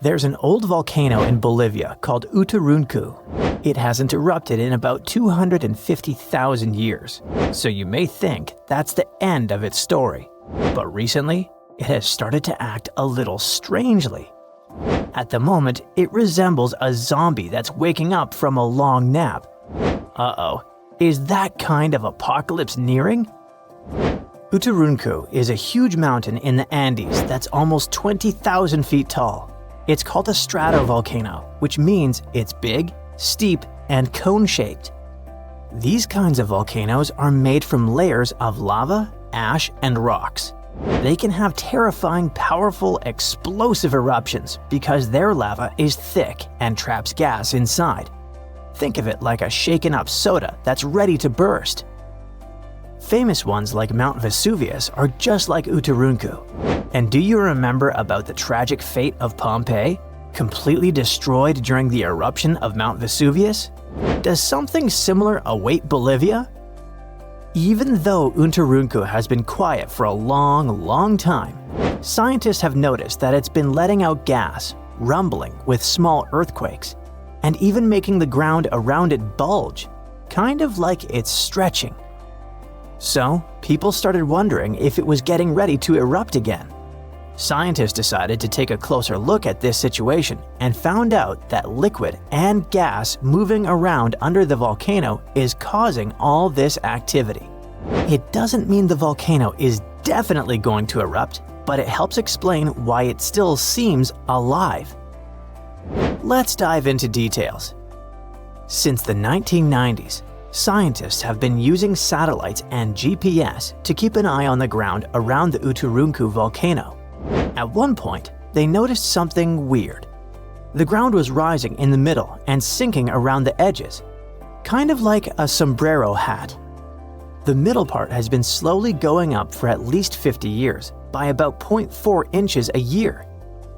There's an old volcano in Bolivia called Uturuncu. It hasn't erupted in about 250,000 years, so you may think that's the end of its story. But recently, it has started to act a little strangely. At the moment, it resembles a zombie that's waking up from a long nap. Uh-oh, is that kind of apocalypse nearing? Uturuncu is a huge mountain in the Andes that's almost 20,000 feet tall. It's called a stratovolcano, which means it's big, steep, and cone-shaped. These kinds of volcanoes are made from layers of lava, ash, and rocks. They can have terrifying, powerful, explosive eruptions because their lava is thick and traps gas inside. Think of it like a shaken-up soda that's ready to burst. Famous ones like Mount Vesuvius are just like Uturuncu. And do you remember about the tragic fate of Pompeii, completely destroyed during the eruption of Mount Vesuvius? Does something similar await Bolivia? Even though Uturuncu has been quiet for a long time, scientists have noticed that it's been letting out gas, rumbling with small earthquakes, and even making the ground around it bulge, kind of like it's stretching. So, people started wondering if it was getting ready to erupt again. Scientists decided to take a closer look at this situation and found out that liquid and gas moving around under the volcano is causing all this activity. It doesn't mean the volcano is definitely going to erupt, but it helps explain why it still seems alive. Let's dive into details. Since the 1990s, scientists have been using satellites and GPS to keep an eye on the ground around the Uturuncu volcano. At one point, they noticed something weird. The ground was rising in the middle and sinking around the edges, kind of like a sombrero hat. The middle part has been slowly going up for at least 50 years by about 0.4 inches a year.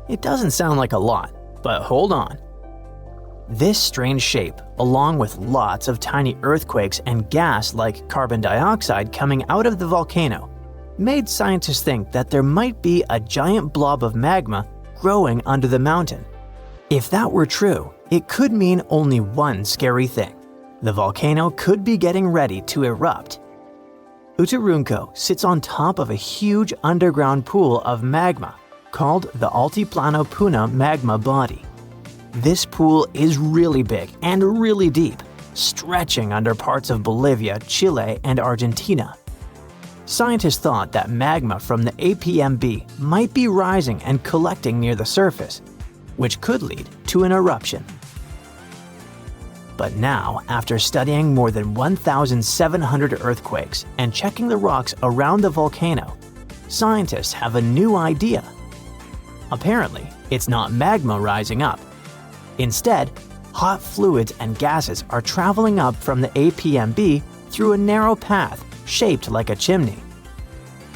It doesn't sound like a lot, but hold on. This strange shape, along with lots of tiny earthquakes and gas like carbon dioxide coming out of the volcano, made scientists think that there might be a giant blob of magma growing under the mountain. If that were true, it could mean only one scary thing. The volcano could be getting ready to erupt. Uturuncu sits on top of a huge underground pool of magma called the Altiplano Puna magma body. This pool is really big and really deep, stretching under parts of Bolivia, Chile, and Argentina. Scientists thought that magma from the APMB might be rising and collecting near the surface, which could lead to an eruption. But now, after studying more than 1,700 earthquakes and checking the rocks around the volcano, scientists have a new idea. Apparently, it's not magma rising up. Instead, hot fluids and gases are traveling up from the APMB through a narrow path shaped like a chimney.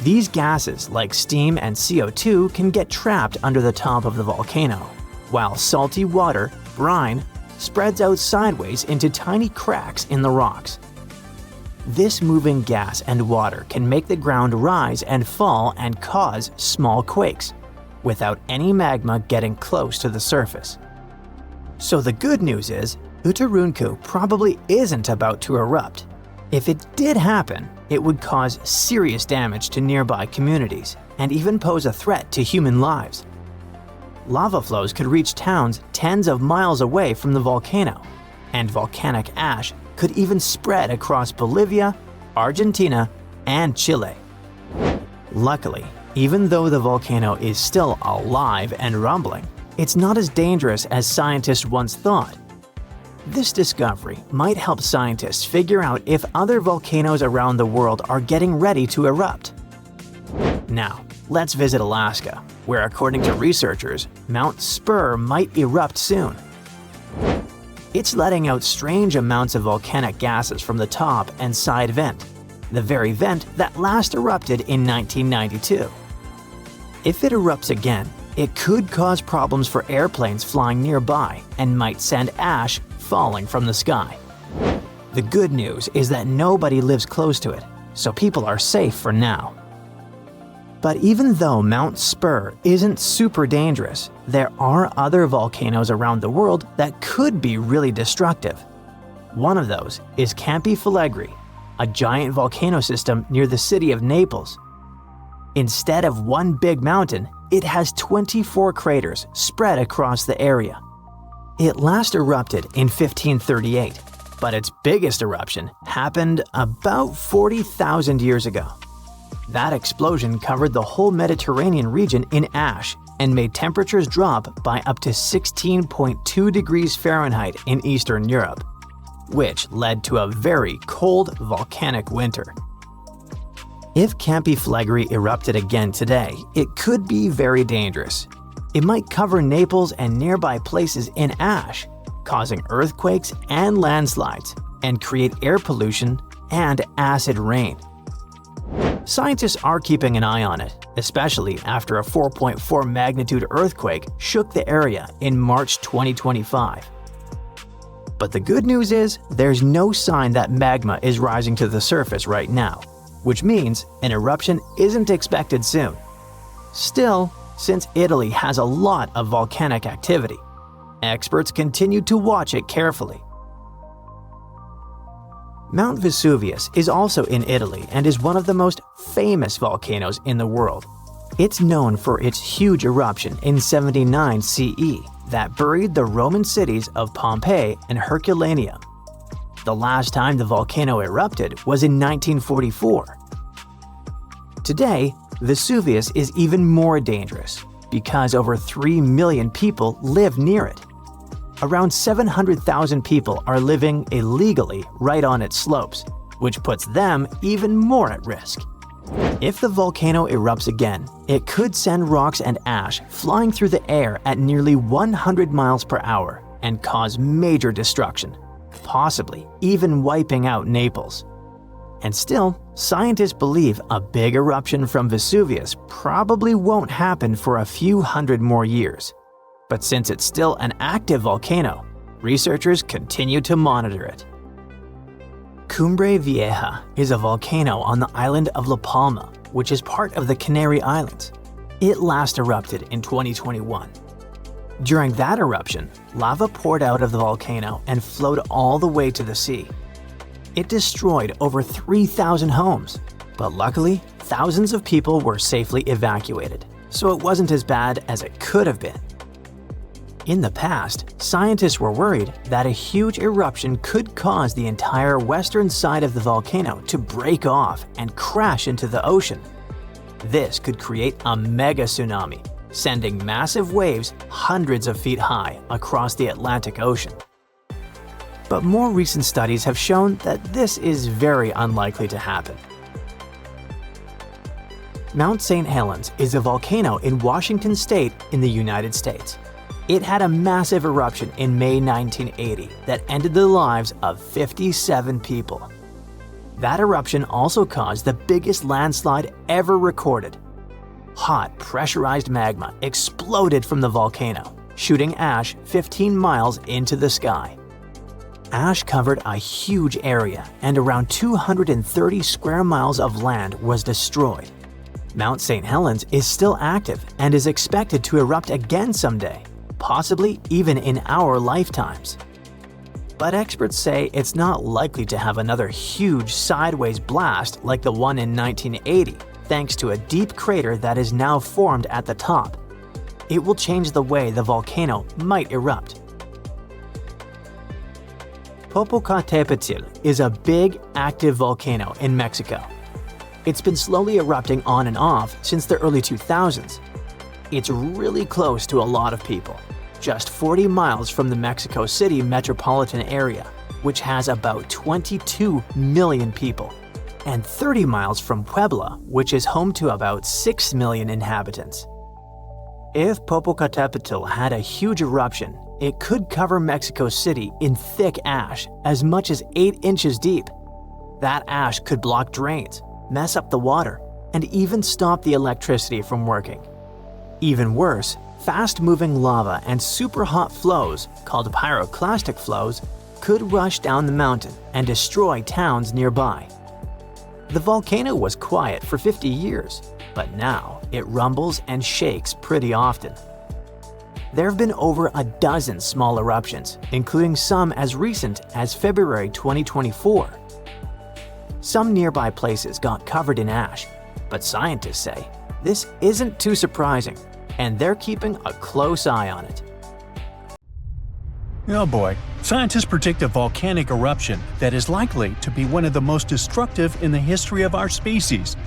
These gases, like steam and CO2, can get trapped under the top of the volcano, while salty water, brine, spreads out sideways into tiny cracks in the rocks. This moving gas and water can make the ground rise and fall and cause small quakes, without any magma getting close to the surface. So the good news is, Uturuncu probably isn't about to erupt. If it did happen, it would cause serious damage to nearby communities and even pose a threat to human lives. Lava flows could reach towns tens of miles away from the volcano, and volcanic ash could even spread across Bolivia, Argentina, and Chile. Luckily, even though the volcano is still alive and rumbling, it's not as dangerous as scientists once thought. This discovery might help scientists figure out if other volcanoes around the world are getting ready to erupt. Now, let's visit Alaska, where according to researchers, Mount Spur might erupt soon. It's letting out strange amounts of volcanic gases from the top and side vent, the very vent that last erupted in 1992. If it erupts again, it could cause problems for airplanes flying nearby and might send ash falling from the sky. The good news is that nobody lives close to it, so people are safe for now. But even though Mount Spur isn't super dangerous, there are other volcanoes around the world that could be really destructive. One of those is Campi Flegrei, a giant volcano system near the city of Naples. Instead of one big mountain, it has 24 craters spread across the area. It last erupted in 1538, but its biggest eruption happened about 40,000 years ago. That explosion covered the whole Mediterranean region in ash and made temperatures drop by up to 16.2 degrees Fahrenheit in Eastern Europe, which led to a very cold volcanic winter. If Campi Flegrei erupted again today, it could be very dangerous. It might cover Naples and nearby places in ash, causing earthquakes and landslides, and create air pollution and acid rain. Scientists are keeping an eye on it, especially after a 4.4 magnitude earthquake shook the area in March 2025. But the good news is there's no sign that magma is rising to the surface right now, which means an eruption isn't expected soon. Still, since Italy has a lot of volcanic activity, experts continue to watch it carefully. Mount Vesuvius is also in Italy and is one of the most famous volcanoes in the world. It's known for its huge eruption in 79 CE that buried the Roman cities of Pompeii and Herculaneum. The last time the volcano erupted was in 1944. Today, Vesuvius is even more dangerous because over 3 million people live near it. Around 700,000 people are living illegally right on its slopes, which puts them even more at risk. If the volcano erupts again, it could send rocks and ash flying through the air at nearly 100 miles per hour and cause major destruction, possibly even wiping out Naples. And still, scientists believe a big eruption from Vesuvius probably won't happen for a few hundred more years. But since it's still an active volcano, researchers continue to monitor it. Cumbre Vieja is a volcano on the island of La Palma, which is part of the Canary Islands. It last erupted in 2021. During that eruption, lava poured out of the volcano and flowed all the way to the sea. It destroyed over 3,000 homes, but luckily, thousands of people were safely evacuated, so it wasn't as bad as it could have been. In the past, scientists were worried that a huge eruption could cause the entire western side of the volcano to break off and crash into the ocean. This could create a mega tsunami, sending massive waves hundreds of feet high across the Atlantic Ocean. But more recent studies have shown that this is very unlikely to happen. Mount St. Helens is a volcano in Washington State in the United States. It had a massive eruption in May 1980 that ended the lives of 57 people. That eruption also caused the biggest landslide ever recorded. Hot, pressurized magma exploded from the volcano, shooting ash 15 miles into the sky. Ash covered a huge area, and around 230 square miles of land was destroyed. Mount St. Helens is still active and is expected to erupt again someday, possibly even in our lifetimes. But experts say it's not likely to have another huge sideways blast like the one in 1980, thanks to a deep crater that is now formed at the top. It will change the way the volcano might erupt. Popocatépetl is a big, active volcano in Mexico. It's been slowly erupting on and off since the early 2000s. It's really close to a lot of people, just 40 miles from the Mexico City metropolitan area, which has about 22 million people, and 30 miles from Puebla, which is home to about 6 million inhabitants. If Popocatépetl had a huge eruption, it could cover Mexico City in thick ash as much as 8 inches deep. That ash could block drains, mess up the water, and even stop the electricity from working. Even worse, fast-moving lava and super hot flows, called pyroclastic flows, could rush down the mountain and destroy towns nearby. The volcano was quiet for 50 years, but now it rumbles and shakes pretty often. There have been over a dozen small eruptions, including some as recent as February 2024. Some nearby places got covered in ash, but scientists say this isn't too surprising, and they're keeping a close eye on it. Oh boy, scientists predict a volcanic eruption that is likely to be one of the most destructive in the history of our species.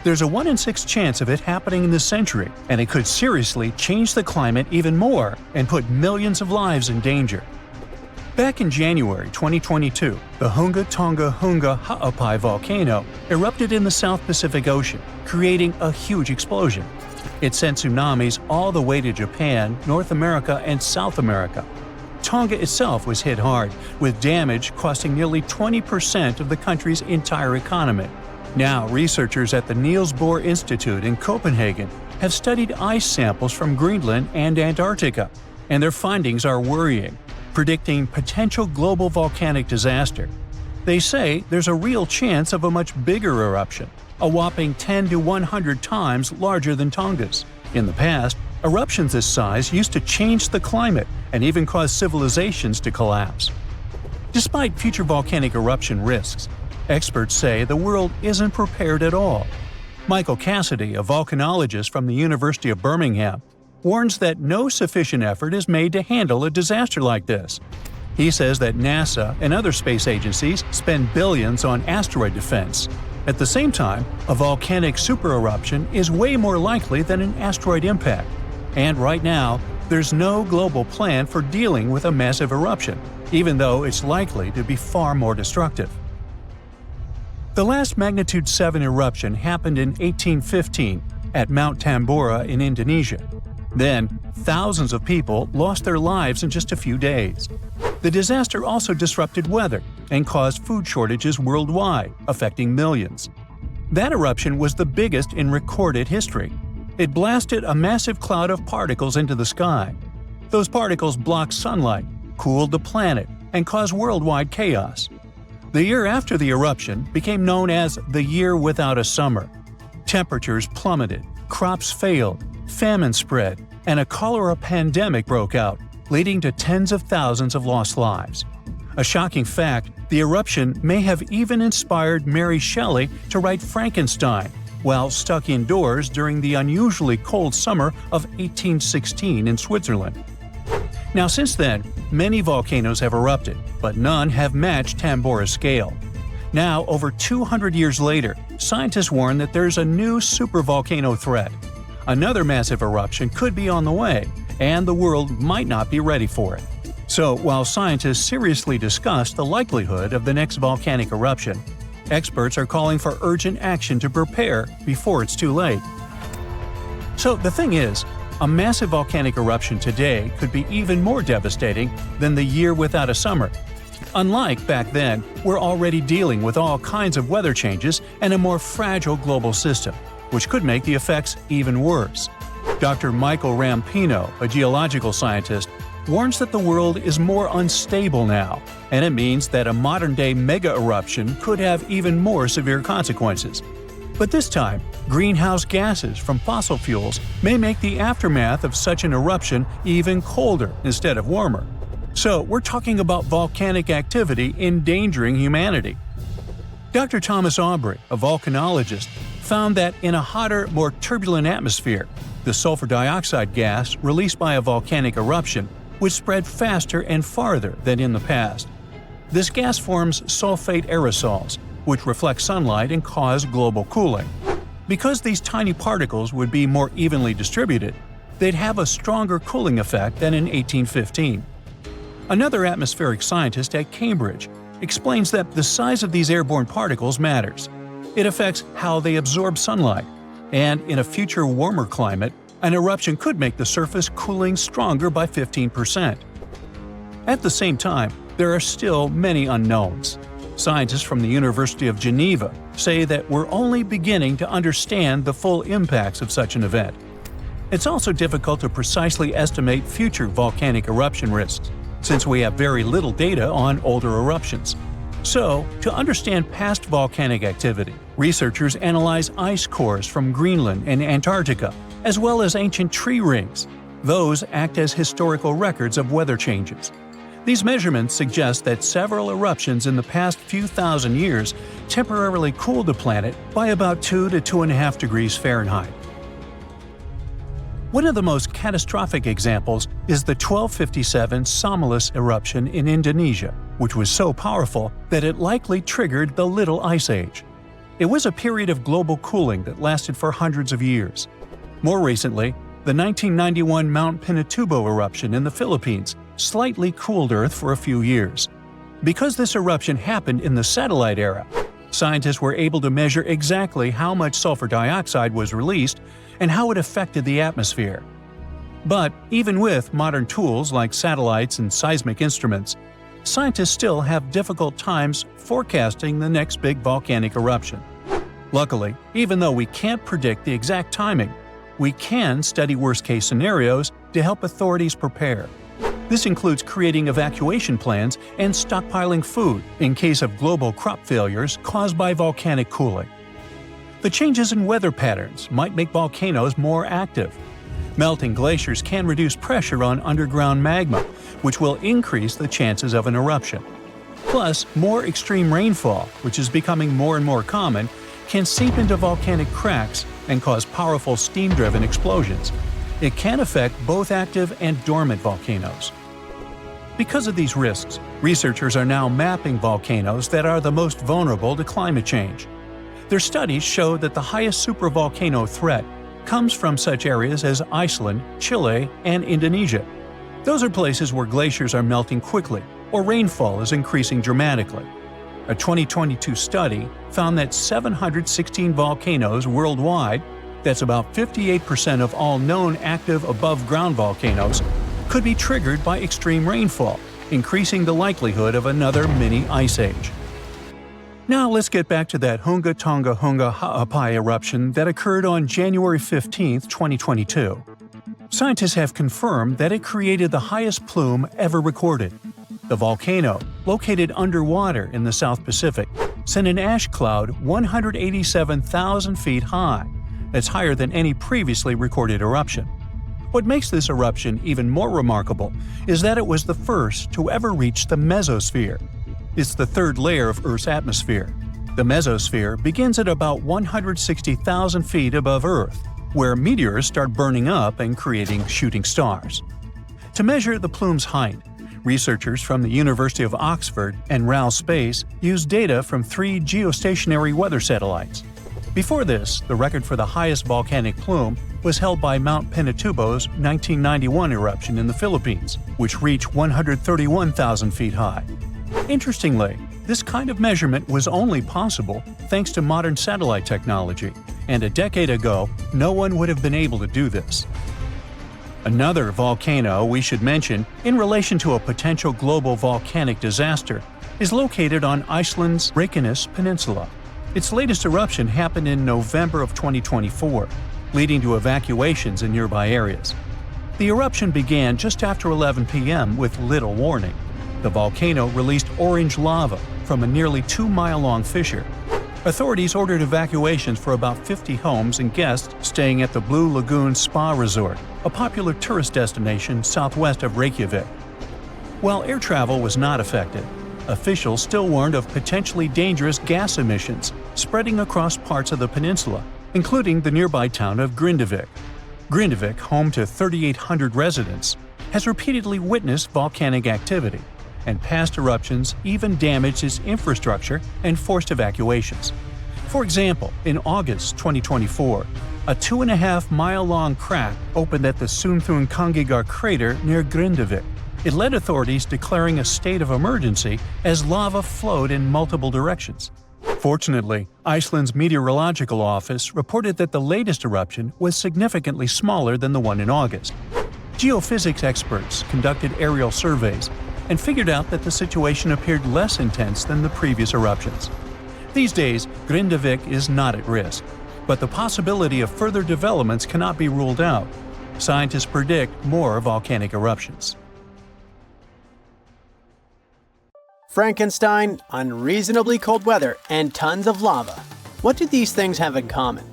There's a 1 in 6 chance of it happening in this century, and it could seriously change the climate even more and put millions of lives in danger. Back in January 2022, the Hunga Tonga Hunga Ha'apai volcano erupted in the South Pacific Ocean, creating a huge explosion. It sent tsunamis all the way to Japan, North America, and South America. Tonga itself was hit hard, with damage costing nearly 20% of the country's entire economy. Now, researchers at the Niels Bohr Institute in Copenhagen have studied ice samples from Greenland and Antarctica, and their findings are worrying, predicting potential global volcanic disaster. They say there's a real chance of a much bigger eruption, a whopping 10 to 100 times larger than Tonga's. In the past, eruptions this size used to change the climate and even cause civilizations to collapse. Despite future volcanic eruption risks, experts say the world isn't prepared at all. Michael Cassidy, a volcanologist from the University of Birmingham, warns that no sufficient effort is made to handle a disaster like this. He says that NASA and other space agencies spend billions on asteroid defense. At the same time, a volcanic supereruption is way more likely than an asteroid impact. And right now, there's no global plan for dealing with a massive eruption, even though it's likely to be far more destructive. The last magnitude 7 eruption happened in 1815 at Mount Tambora in Indonesia. Then, thousands of people lost their lives in just a few days. The disaster also disrupted weather and caused food shortages worldwide, affecting millions. That eruption was the biggest in recorded history. It blasted a massive cloud of particles into the sky. Those particles blocked sunlight, cooled the planet, and caused worldwide chaos. The year after the eruption became known as the Year Without a Summer. Temperatures plummeted, crops failed, famine spread, and a cholera pandemic broke out, leading to tens of thousands of lost lives. A shocking fact, the eruption may have even inspired Mary Shelley to write Frankenstein while stuck indoors during the unusually cold summer of 1816 in Switzerland. Now, since then, many volcanoes have erupted, but none have matched Tambora's scale. Now, over 200 years later, scientists warn that there's a new supervolcano threat. Another massive eruption could be on the way, and the world might not be ready for it. So, while scientists seriously discuss the likelihood of the next volcanic eruption, experts are calling for urgent action to prepare before it's too late. So the thing is, a massive volcanic eruption today could be even more devastating than the Year Without a Summer. Unlike back then, we're already dealing with all kinds of weather changes and a more fragile global system, which could make the effects even worse. Dr. Michael Rampino, a geological scientist, warns that the world is more unstable now, and it means that a modern-day mega-eruption could have even more severe consequences. But this time, greenhouse gases from fossil fuels may make the aftermath of such an eruption even colder instead of warmer. So we're talking about volcanic activity endangering humanity. Dr. Thomas Aubrey, a volcanologist, found that in a hotter, more turbulent atmosphere, the sulfur dioxide gas released by a volcanic eruption would spread faster and farther than in the past. This gas forms sulfate aerosols, which reflect sunlight and cause global cooling. Because these tiny particles would be more evenly distributed, they'd have a stronger cooling effect than in 1815. Another atmospheric scientist at Cambridge explains that the size of these airborne particles matters. It affects how they absorb sunlight, and in a future warmer climate, an eruption could make the surface cooling stronger by 15%. At the same time, there are still many unknowns. Scientists from the University of Geneva say that we're only beginning to understand the full impacts of such an event. It's also difficult to precisely estimate future volcanic eruption risks, since we have very little data on older eruptions. So, to understand past volcanic activity, researchers analyze ice cores from Greenland and Antarctica, as well as ancient tree rings. Those act as historical records of weather changes. These measurements suggest that several eruptions in the past few thousand years temporarily cooled the planet by about 2 to 2.5 degrees Fahrenheit. One of the most catastrophic examples is the 1257 Somalis eruption in Indonesia, which was so powerful that it likely triggered the Little Ice Age. It was a period of global cooling that lasted for hundreds of years. More recently, the 1991 Mount Pinatubo eruption in the Philippines slightly cooled Earth for a few years. Because this eruption happened in the satellite era, scientists were able to measure exactly how much sulfur dioxide was released and how it affected the atmosphere. But even with modern tools like satellites and seismic instruments, scientists still have difficult times forecasting the next big volcanic eruption. Luckily, even though we can't predict the exact timing, we can study worst-case scenarios to help authorities prepare. This includes creating evacuation plans and stockpiling food in case of global crop failures caused by volcanic cooling. The changes in weather patterns might make volcanoes more active. Melting glaciers can reduce pressure on underground magma, which will increase the chances of an eruption. Plus, more extreme rainfall, which is becoming more and more common, can seep into volcanic cracks and cause powerful steam-driven explosions. It can affect both active and dormant volcanoes. Because of these risks, researchers are now mapping volcanoes that are the most vulnerable to climate change. Their studies show that the highest supervolcano threat comes from such areas as Iceland, Chile, and Indonesia. Those are places where glaciers are melting quickly or rainfall is increasing dramatically. A 2022 study found that 716 volcanoes worldwide, that's about 58% of all known active above-ground volcanoes, could be triggered by extreme rainfall, increasing the likelihood of another mini ice age. Now let's get back to that Hunga Tonga Hunga Ha'apai eruption that occurred on January 15, 2022. Scientists have confirmed that it created the highest plume ever recorded. The volcano, located underwater in the South Pacific, sent an ash cloud 187,000 feet high. That's higher than any previously recorded eruption. What makes this eruption even more remarkable is that it was the first to ever reach the mesosphere. It's the third layer of Earth's atmosphere. The mesosphere begins at about 160,000 feet above Earth, where meteors start burning up and creating shooting stars. To measure the plume's height, researchers from the University of Oxford and RAL Space used data from 3 geostationary weather satellites. Before this, the record for the highest volcanic plume was held by Mount Pinatubo's 1991 eruption in the Philippines, which reached 131,000 feet high. Interestingly, this kind of measurement was only possible thanks to modern satellite technology, and a decade ago, no one would have been able to do this. Another volcano we should mention in relation to a potential global volcanic disaster is located on Iceland's Reykjanes Peninsula. Its latest eruption happened in November of 2024, leading to evacuations in nearby areas. The eruption began just after 11 p.m. with little warning. The volcano released orange lava from a nearly 2-mile-long fissure. Authorities ordered evacuations for about 50 homes and guests staying at the Blue Lagoon Spa Resort, a popular tourist destination southwest of Reykjavik. While air travel was not affected, officials still warned of potentially dangerous gas emissions spreading across parts of the peninsula, including the nearby town of Grindavik. Grindavik, home to 3,800 residents, has repeatedly witnessed volcanic activity, and past eruptions even damaged its infrastructure and forced evacuations. For example, in August 2024, a 2.5-mile-long crack opened at the Sunthunkangigar crater near Grindavik. It led authorities declaring a state of emergency as lava flowed in multiple directions. Fortunately, Iceland's meteorological office reported that the latest eruption was significantly smaller than the one in August. Geophysics experts conducted aerial surveys and figured out that the situation appeared less intense than the previous eruptions. These days, Grindavik is not at risk, but the possibility of further developments cannot be ruled out. Scientists predict more volcanic eruptions. Frankenstein, unreasonably cold weather, and tons of lava. What do these things have in common?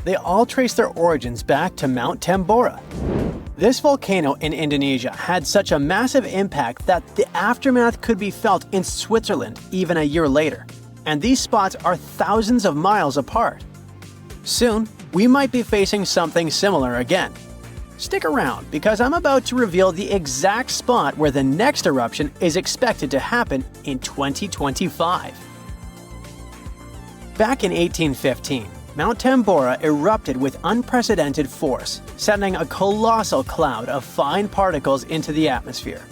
They all trace their origins back to Mount Tambora. This volcano in Indonesia had such a massive impact that the aftermath could be felt in Switzerland even a year later. And these spots are thousands of miles apart. Soon, we might be facing something similar again. Stick around because I'm about to reveal the exact spot where the next eruption is expected to happen in 2025. Back in 1815, Mount Tambora erupted with unprecedented force, sending a colossal cloud of fine particles into the atmosphere.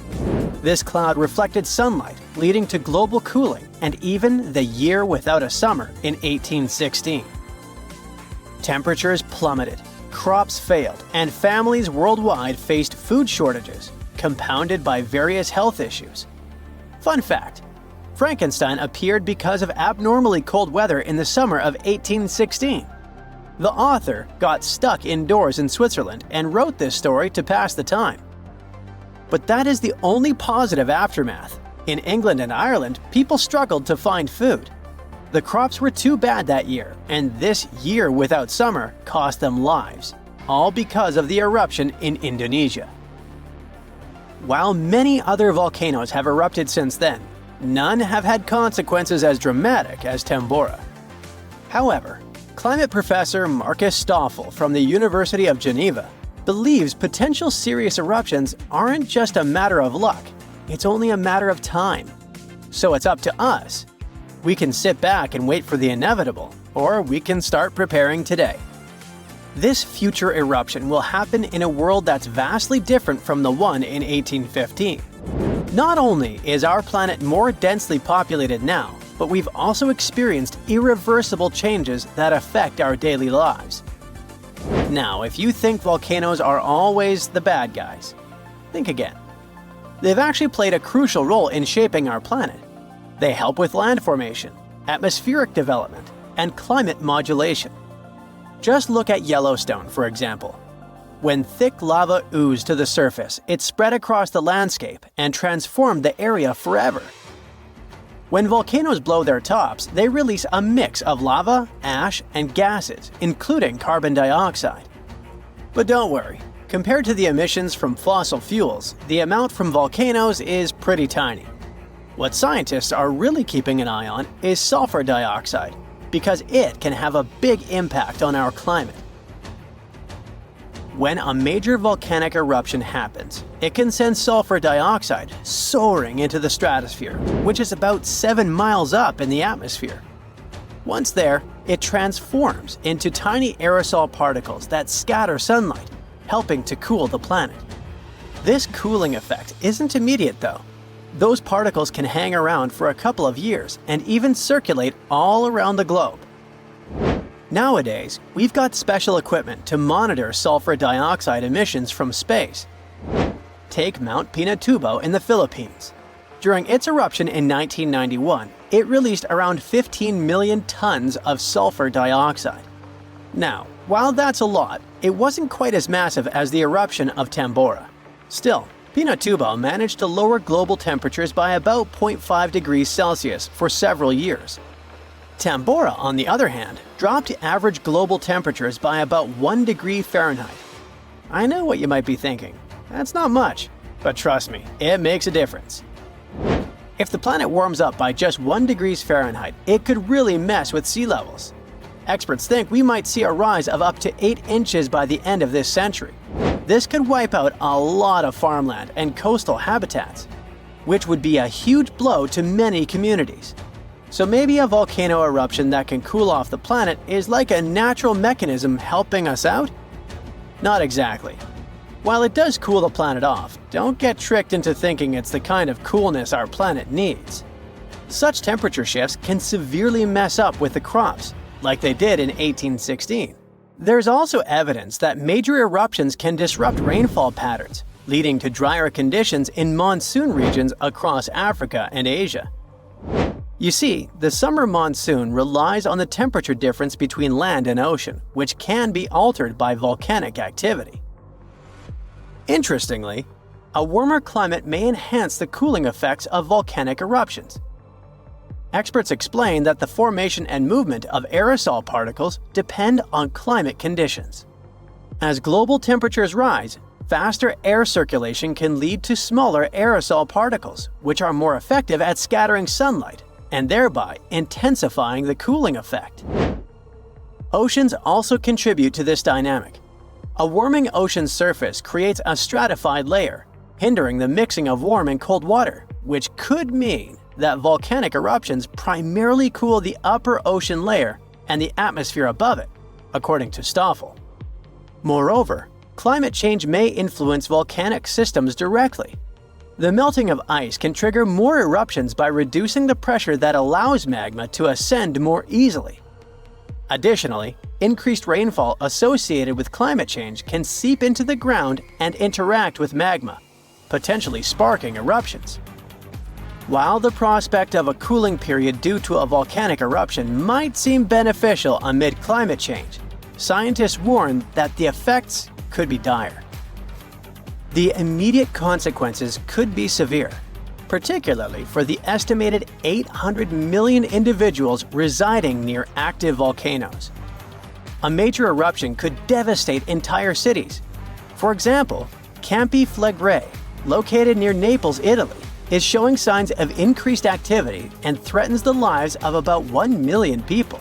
This cloud reflected sunlight, leading to global cooling and even the year without a summer in 1816. Temperatures plummeted, crops failed, and families worldwide faced food shortages, compounded by various health issues. Fun fact: Frankenstein appeared because of abnormally cold weather in the summer of 1816. The author got stuck indoors in Switzerland and wrote this story to pass the time. But that is the only positive aftermath. In England and Ireland, people struggled to find food. The crops were too bad that year, and this year without summer cost them lives, all because of the eruption in Indonesia. While many other volcanoes have erupted since then, none have had consequences as dramatic as Tambora. However, climate professor Marcus Stoffel from the University of Geneva believes potential serious eruptions aren't just a matter of luck, it's only a matter of time. So it's up to us. We can sit back and wait for the inevitable, or we can start preparing today. This future eruption will happen in a world that's vastly different from the one in 1815. Not only is our planet more densely populated now, but we've also experienced irreversible changes that affect our daily lives. Now, if you think volcanoes are always the bad guys, think again. They've actually played a crucial role in shaping our planet. They help with land formation, atmospheric development, and climate modulation. Just look at Yellowstone, for example. When thick lava oozed to the surface, it spread across the landscape and transformed the area forever. When volcanoes blow their tops, they release a mix of lava, ash, and gases, including carbon dioxide. But don't worry, compared to the emissions from fossil fuels, the amount from volcanoes is pretty tiny. What scientists are really keeping an eye on is sulfur dioxide, because it can have a big impact on our climate. When a major volcanic eruption happens, it can send sulfur dioxide soaring into the stratosphere, which is about 7 miles up in the atmosphere. Once there, it transforms into tiny aerosol particles that scatter sunlight, helping to cool the planet. This cooling effect isn't immediate though. Those particles can hang around for a couple of years and even circulate all around the globe. Nowadays, we've got special equipment to monitor sulfur dioxide emissions from space. Take Mount Pinatubo in the Philippines. During its eruption in 1991, it released around 15 million tons of sulfur dioxide. Now, while that's a lot, it wasn't quite as massive as the eruption of Tambora. Still, Pinatubo managed to lower global temperatures by about 0.5 degrees Celsius for several years. Tambora, on the other hand, dropped average global temperatures by about 1 degree Fahrenheit. I know what you might be thinking. That's not much, but trust me, it makes a difference. If the planet warms up by just 1 degree Fahrenheit, it could really mess with sea levels. Experts think we might see a rise of up to 8 inches by the end of this century. This could wipe out a lot of farmland and coastal habitats, which would be a huge blow to many communities. So maybe a volcano eruption that can cool off the planet is like a natural mechanism helping us out? Not exactly. While it does cool the planet off, don't get tricked into thinking it's the kind of coolness our planet needs. Such temperature shifts can severely mess up with the crops, like they did in 1816. There's also evidence that major eruptions can disrupt rainfall patterns, leading to drier conditions in monsoon regions across Africa and Asia. You see, the summer monsoon relies on the temperature difference between land and ocean, which can be altered by volcanic activity. Interestingly, a warmer climate may enhance the cooling effects of volcanic eruptions. Experts explain that the formation and movement of aerosol particles depend on climate conditions. As global temperatures rise, faster air circulation can lead to smaller aerosol particles, which are more effective at scattering sunlight and thereby intensifying the cooling effect. Oceans also contribute to this dynamic. A warming ocean surface creates a stratified layer, hindering the mixing of warm and cold water, which could mean that volcanic eruptions primarily cool the upper ocean layer and the atmosphere above it, according to Stoffel. Moreover, climate change may influence volcanic systems directly. The melting of ice can trigger more eruptions by reducing the pressure that allows magma to ascend more easily. Additionally, increased rainfall associated with climate change can seep into the ground and interact with magma, potentially sparking eruptions. While the prospect of a cooling period due to a volcanic eruption might seem beneficial amid climate change, scientists warn that the effects could be dire. The immediate consequences could be severe, particularly for the estimated 800 million individuals residing near active volcanoes. A major eruption could devastate entire cities. For example, Campi Flegrei, located near Naples, Italy, is showing signs of increased activity and threatens the lives of about 1 million people.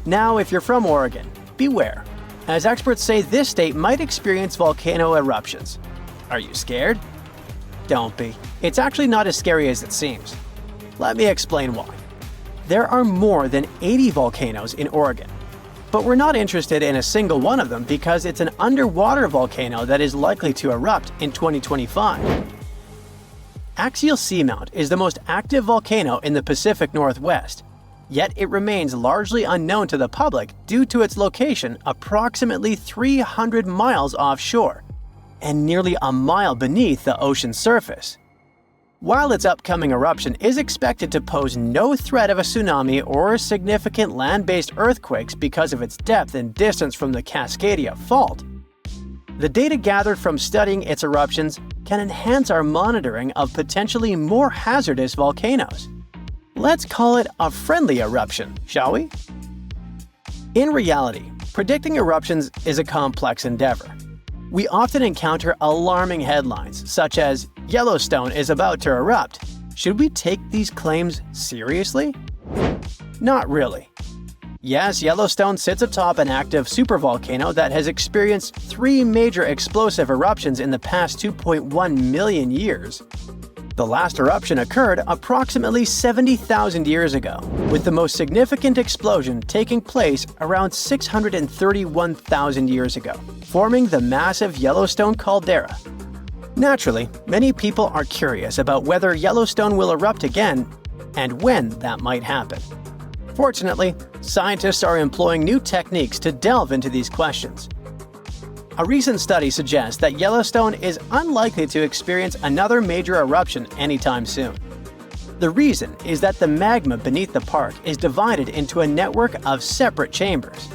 Now, if you're from Oregon, beware, as experts say this state might experience volcano eruptions. Are you scared? Don't be. It's actually not as scary as it seems. Let me explain why. There are more than 80 volcanoes in Oregon, but we're not interested in a single one of them because it's an underwater volcano that is likely to erupt in 2025. Axial Seamount is the most active volcano in the Pacific Northwest, yet it remains largely unknown to the public due to its location approximately 300 miles offshore and nearly a mile beneath the ocean surface. While its upcoming eruption is expected to pose no threat of a tsunami or significant land-based earthquakes because of its depth and distance from the Cascadia Fault, the data gathered from studying its eruptions can enhance our monitoring of potentially more hazardous volcanoes. Let's call it a friendly eruption, shall we? In reality, predicting eruptions is a complex endeavor. We often encounter alarming headlines, such as, "Yellowstone is about to erupt." Should we take these claims seriously? Not really. Yes, Yellowstone sits atop an active supervolcano that has experienced 3 major explosive eruptions in the past 2.1 million years. The last eruption occurred approximately 70,000 years ago, with the most significant explosion taking place around 631,000 years ago, forming the massive Yellowstone caldera. Naturally, many people are curious about whether Yellowstone will erupt again and when that might happen. Fortunately, scientists are employing new techniques to delve into these questions. A recent study suggests that Yellowstone is unlikely to experience another major eruption anytime soon. The reason is that the magma beneath the park is divided into a network of separate chambers.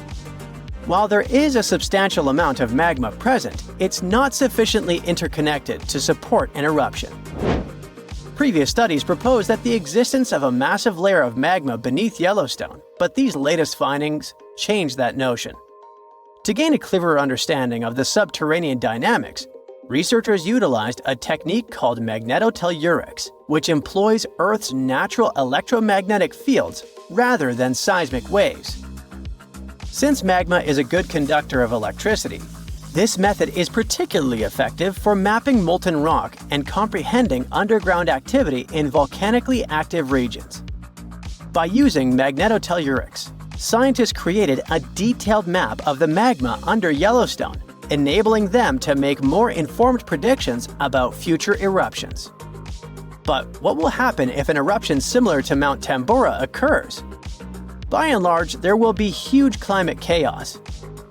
While there is a substantial amount of magma present, it's not sufficiently interconnected to support an eruption. Previous studies proposed that the existence of a massive layer of magma beneath Yellowstone, but these latest findings change that notion. To gain a clearer understanding of the subterranean dynamics, researchers utilized a technique called magnetotellurics, which employs Earth's natural electromagnetic fields rather than seismic waves. Since magma is a good conductor of electricity, this method is particularly effective for mapping molten rock and comprehending underground activity in volcanically active regions. By using magnetotellurics, scientists created a detailed map of the magma under Yellowstone, enabling them to make more informed predictions about future eruptions. But what will happen if an eruption similar to Mount Tambora occurs? By and large, there will be huge climate chaos.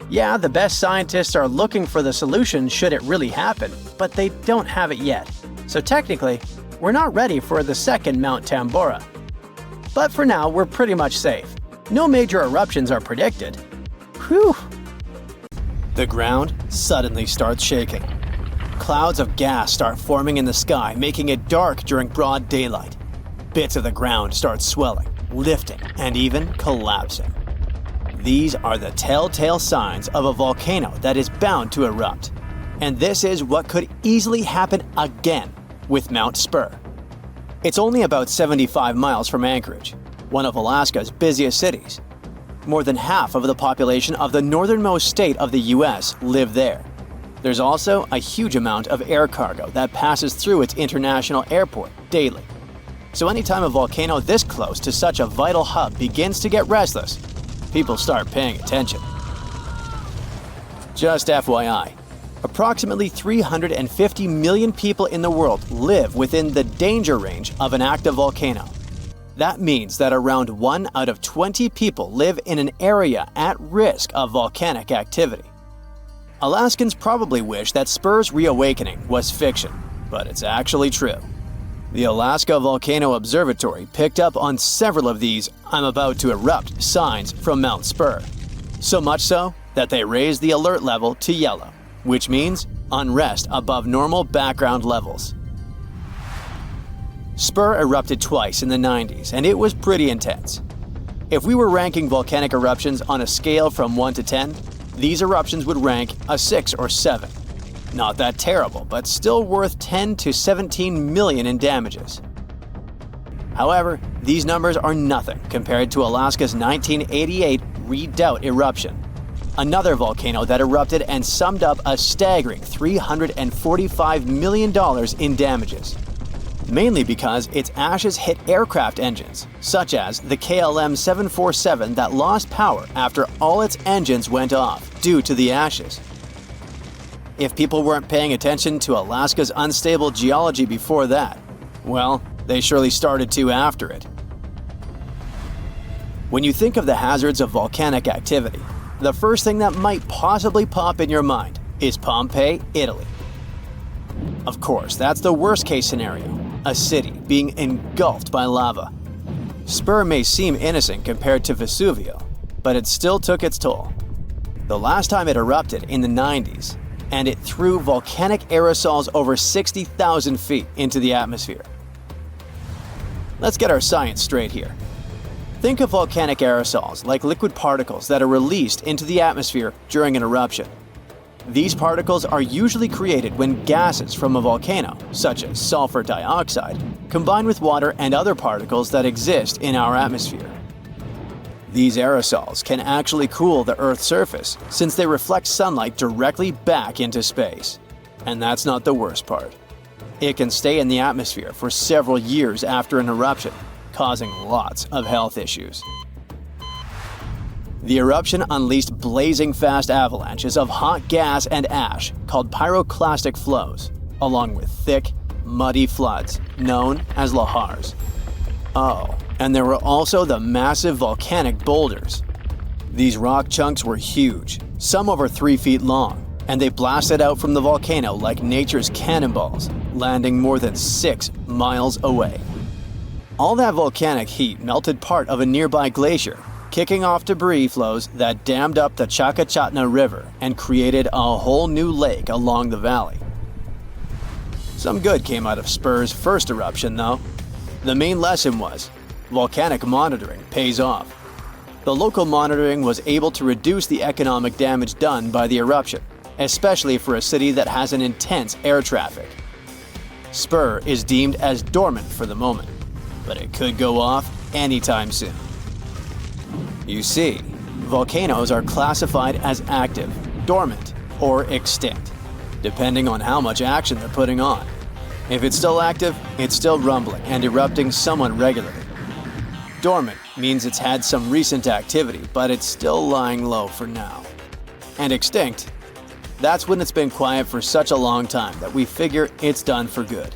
Yeah, the best scientists are looking for the solution should it really happen, but they don't have it yet. So technically, we're not ready for the second Mount Tambora. But for now, we're pretty much safe. No major eruptions are predicted. Whew! The ground suddenly starts shaking. Clouds of gas start forming in the sky, making it dark during broad daylight. Bits of the ground start swelling, lifting, and even collapsing. These are the telltale signs of a volcano that is bound to erupt. And this is what could easily happen again with Mount Spur. It's only about 75 miles from Anchorage, one of Alaska's busiest cities. More than half of the population of the northernmost state of the US live there. There's also a huge amount of air cargo that passes through its international airport daily. So anytime a volcano this close to such a vital hub begins to get restless, people start paying attention. Just FYI, approximately 350 million people in the world live within the danger range of an active volcano. That means that around 1 out of 20 people live in an area at risk of volcanic activity. Alaskans probably wish that Spur's reawakening was fiction, but it's actually true. The Alaska Volcano Observatory picked up on several of these "I'm about to erupt" signs from Mount Spur. So much so that they raised the alert level to yellow, which means unrest above normal background levels. Spur erupted twice in the 90s, and it was pretty intense. If we were ranking volcanic eruptions on a scale from 1 to 10, these eruptions would rank a 6 or 7. Not that terrible, but still worth 10 to 17 million in damages. However, these numbers are nothing compared to Alaska's 1988 Redoubt eruption, another volcano that erupted and summed up a staggering $345 million in damages. Mainly because its ashes hit aircraft engines, such as the KLM 747 that lost power after all its engines went off due to the ashes. If people weren't paying attention to Alaska's unstable geology before that, well, they surely started to after it. When you think of the hazards of volcanic activity, the first thing that might possibly pop in your mind is Pompeii, Italy. Of course, that's the worst-case scenario, a city being engulfed by lava. Spur may seem innocent compared to Vesuvio, but it still took its toll. The last time it erupted in the 90s, and it threw volcanic aerosols over 60,000 feet into the atmosphere. Let's get our science straight here. Think of volcanic aerosols like liquid particles that are released into the atmosphere during an eruption. These particles are usually created when gases from a volcano, such as sulfur dioxide, combine with water and other particles that exist in our atmosphere. These aerosols can actually cool the Earth's surface since they reflect sunlight directly back into space. And that's not the worst part. It can stay in the atmosphere for several years after an eruption, causing lots of health issues. The eruption unleashed blazing fast avalanches of hot gas and ash called pyroclastic flows, along with thick, muddy floods known as lahars. Oh, and there were also the massive volcanic boulders. These rock chunks were huge, some over 3 feet long, and they blasted out from the volcano like nature's cannonballs, landing more than 6 miles away. All that volcanic heat melted part of a nearby glacier, kicking off debris flows that dammed up the Chakachatna River and created a whole new lake along the valley. Some good came out of Spur's first eruption, though. The main lesson was, volcanic monitoring pays off. The local monitoring was able to reduce the economic damage done by the eruption, especially for a city that has an intense air traffic. Spur is deemed as dormant for the moment, but it could go off anytime soon. You see, volcanoes are classified as active, dormant, or extinct, depending on how much action they're putting on. If it's still active, it's still rumbling and erupting somewhat regularly. Dormant means it's had some recent activity, but it's still lying low for now. And extinct, that's when it's been quiet for such a long time that we figure it's done for good.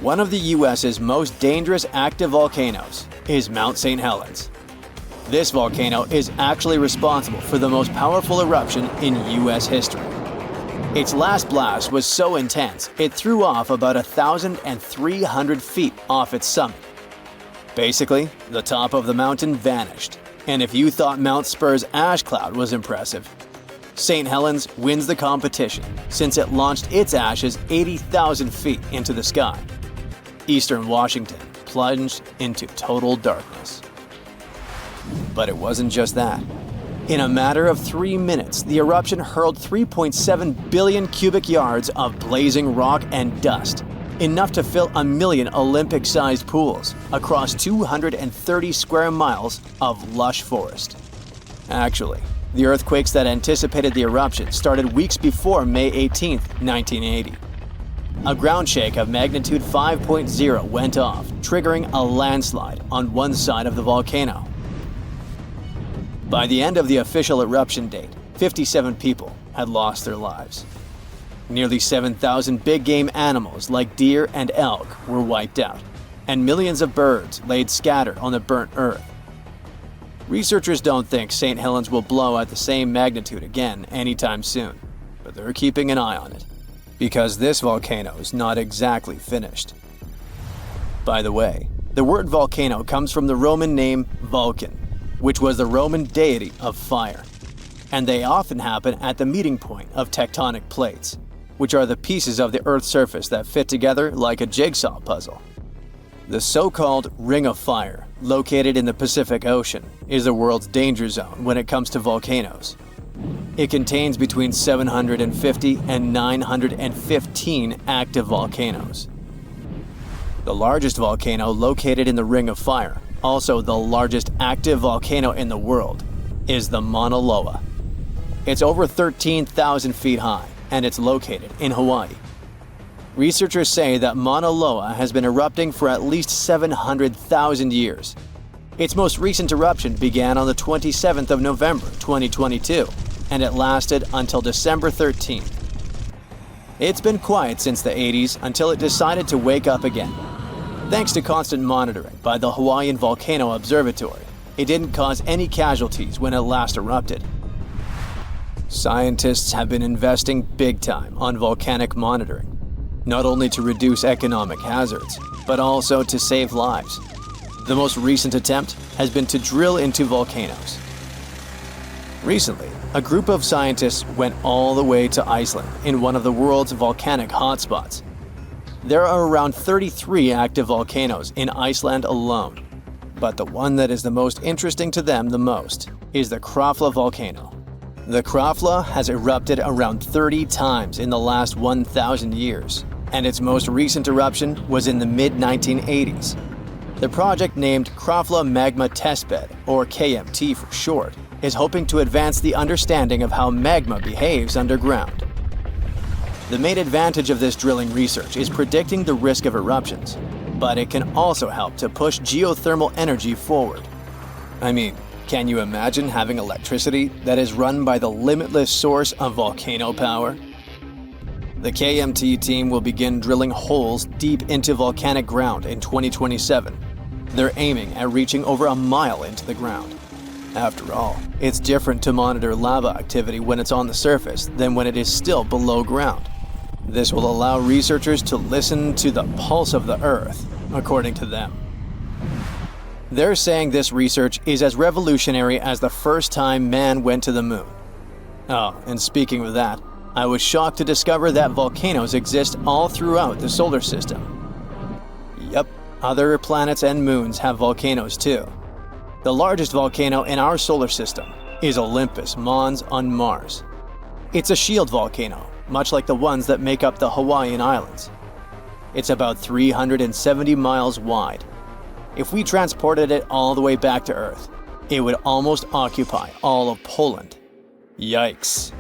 One of the US's most dangerous active volcanoes is Mount St. Helens. This volcano is actually responsible for the most powerful eruption in US history. Its last blast was so intense, it threw off about 1,300 feet off its summit. Basically, the top of the mountain vanished, and if you thought Mount Spur's ash cloud was impressive, St. Helens wins the competition since it launched its ashes 80,000 feet into the sky. Eastern Washington plunged into total darkness. But it wasn't just that. In a matter of 3 minutes, the eruption hurled 3.7 billion cubic yards of blazing rock and dust, enough to fill 1 million Olympic-sized pools across 230 square miles of lush forest. Actually, the earthquakes that anticipated the eruption started weeks before May 18, 1980. A ground shake of magnitude 5.0 went off, triggering a landslide on one side of the volcano. By the end of the official eruption date, 57 people had lost their lives. Nearly 7,000 big-game animals like deer and elk were wiped out, and millions of birds laid scattered on the burnt earth. Researchers don't think St. Helens will blow at the same magnitude again anytime soon, but they're keeping an eye on it, because this volcano is not exactly finished. By the way, the word volcano comes from the Roman name Vulcan, which was the Roman deity of fire, and they often happen at the meeting point of tectonic plates, which are the pieces of the Earth's surface that fit together like a jigsaw puzzle. The so-called Ring of Fire, located in the Pacific Ocean, is the world's danger zone when it comes to volcanoes. It contains between 750 and 915 active volcanoes. The largest volcano located in the Ring of Fire, also the largest active volcano in the world, is the Mauna Loa. It's over 13,000 feet high, and it's located in Hawaii. Researchers say that Mauna Loa has been erupting for at least 700,000 years. Its most recent eruption began on the 27th of November 2022, and it lasted until December 13th. It's been quiet since the 80s until it decided to wake up again. Thanks to constant monitoring by the Hawaiian Volcano Observatory, it didn't cause any casualties when it last erupted. Scientists have been investing big time on volcanic monitoring, not only to reduce economic hazards, but also to save lives. The most recent attempt has been to drill into volcanoes. Recently, a group of scientists went all the way to Iceland in one of the world's volcanic hotspots. There are around 33 active volcanoes in Iceland alone, but the one that is the most interesting to them the most is the Krafla volcano. The Krafla has erupted around 30 times in the last 1,000 years, and its most recent eruption was in the mid-1980s. The project, named Krafla Magma Testbed, or KMT for short, is hoping to advance the understanding of how magma behaves underground. The main advantage of this drilling research is predicting the risk of eruptions, but it can also help to push geothermal energy forward. I mean, can you imagine having electricity that is run by the limitless source of volcano power? The KMT team will begin drilling holes deep into volcanic ground in 2027. They're aiming at reaching over a mile into the ground. After all, it's different to monitor lava activity when it's on the surface than when it is still below ground. This will allow researchers to listen to the pulse of the Earth, according to them. They're saying this research is as revolutionary as the first time man went to the moon. Oh, and speaking of that, I was shocked to discover that volcanoes exist all throughout the solar system. Yep, other planets and moons have volcanoes too. The largest volcano in our solar system is Olympus Mons on Mars. It's a shield volcano, much like the ones that make up the Hawaiian Islands. It's about 370 miles wide. If we transported it all the way back to Earth, it would almost occupy all of Poland. Yikes.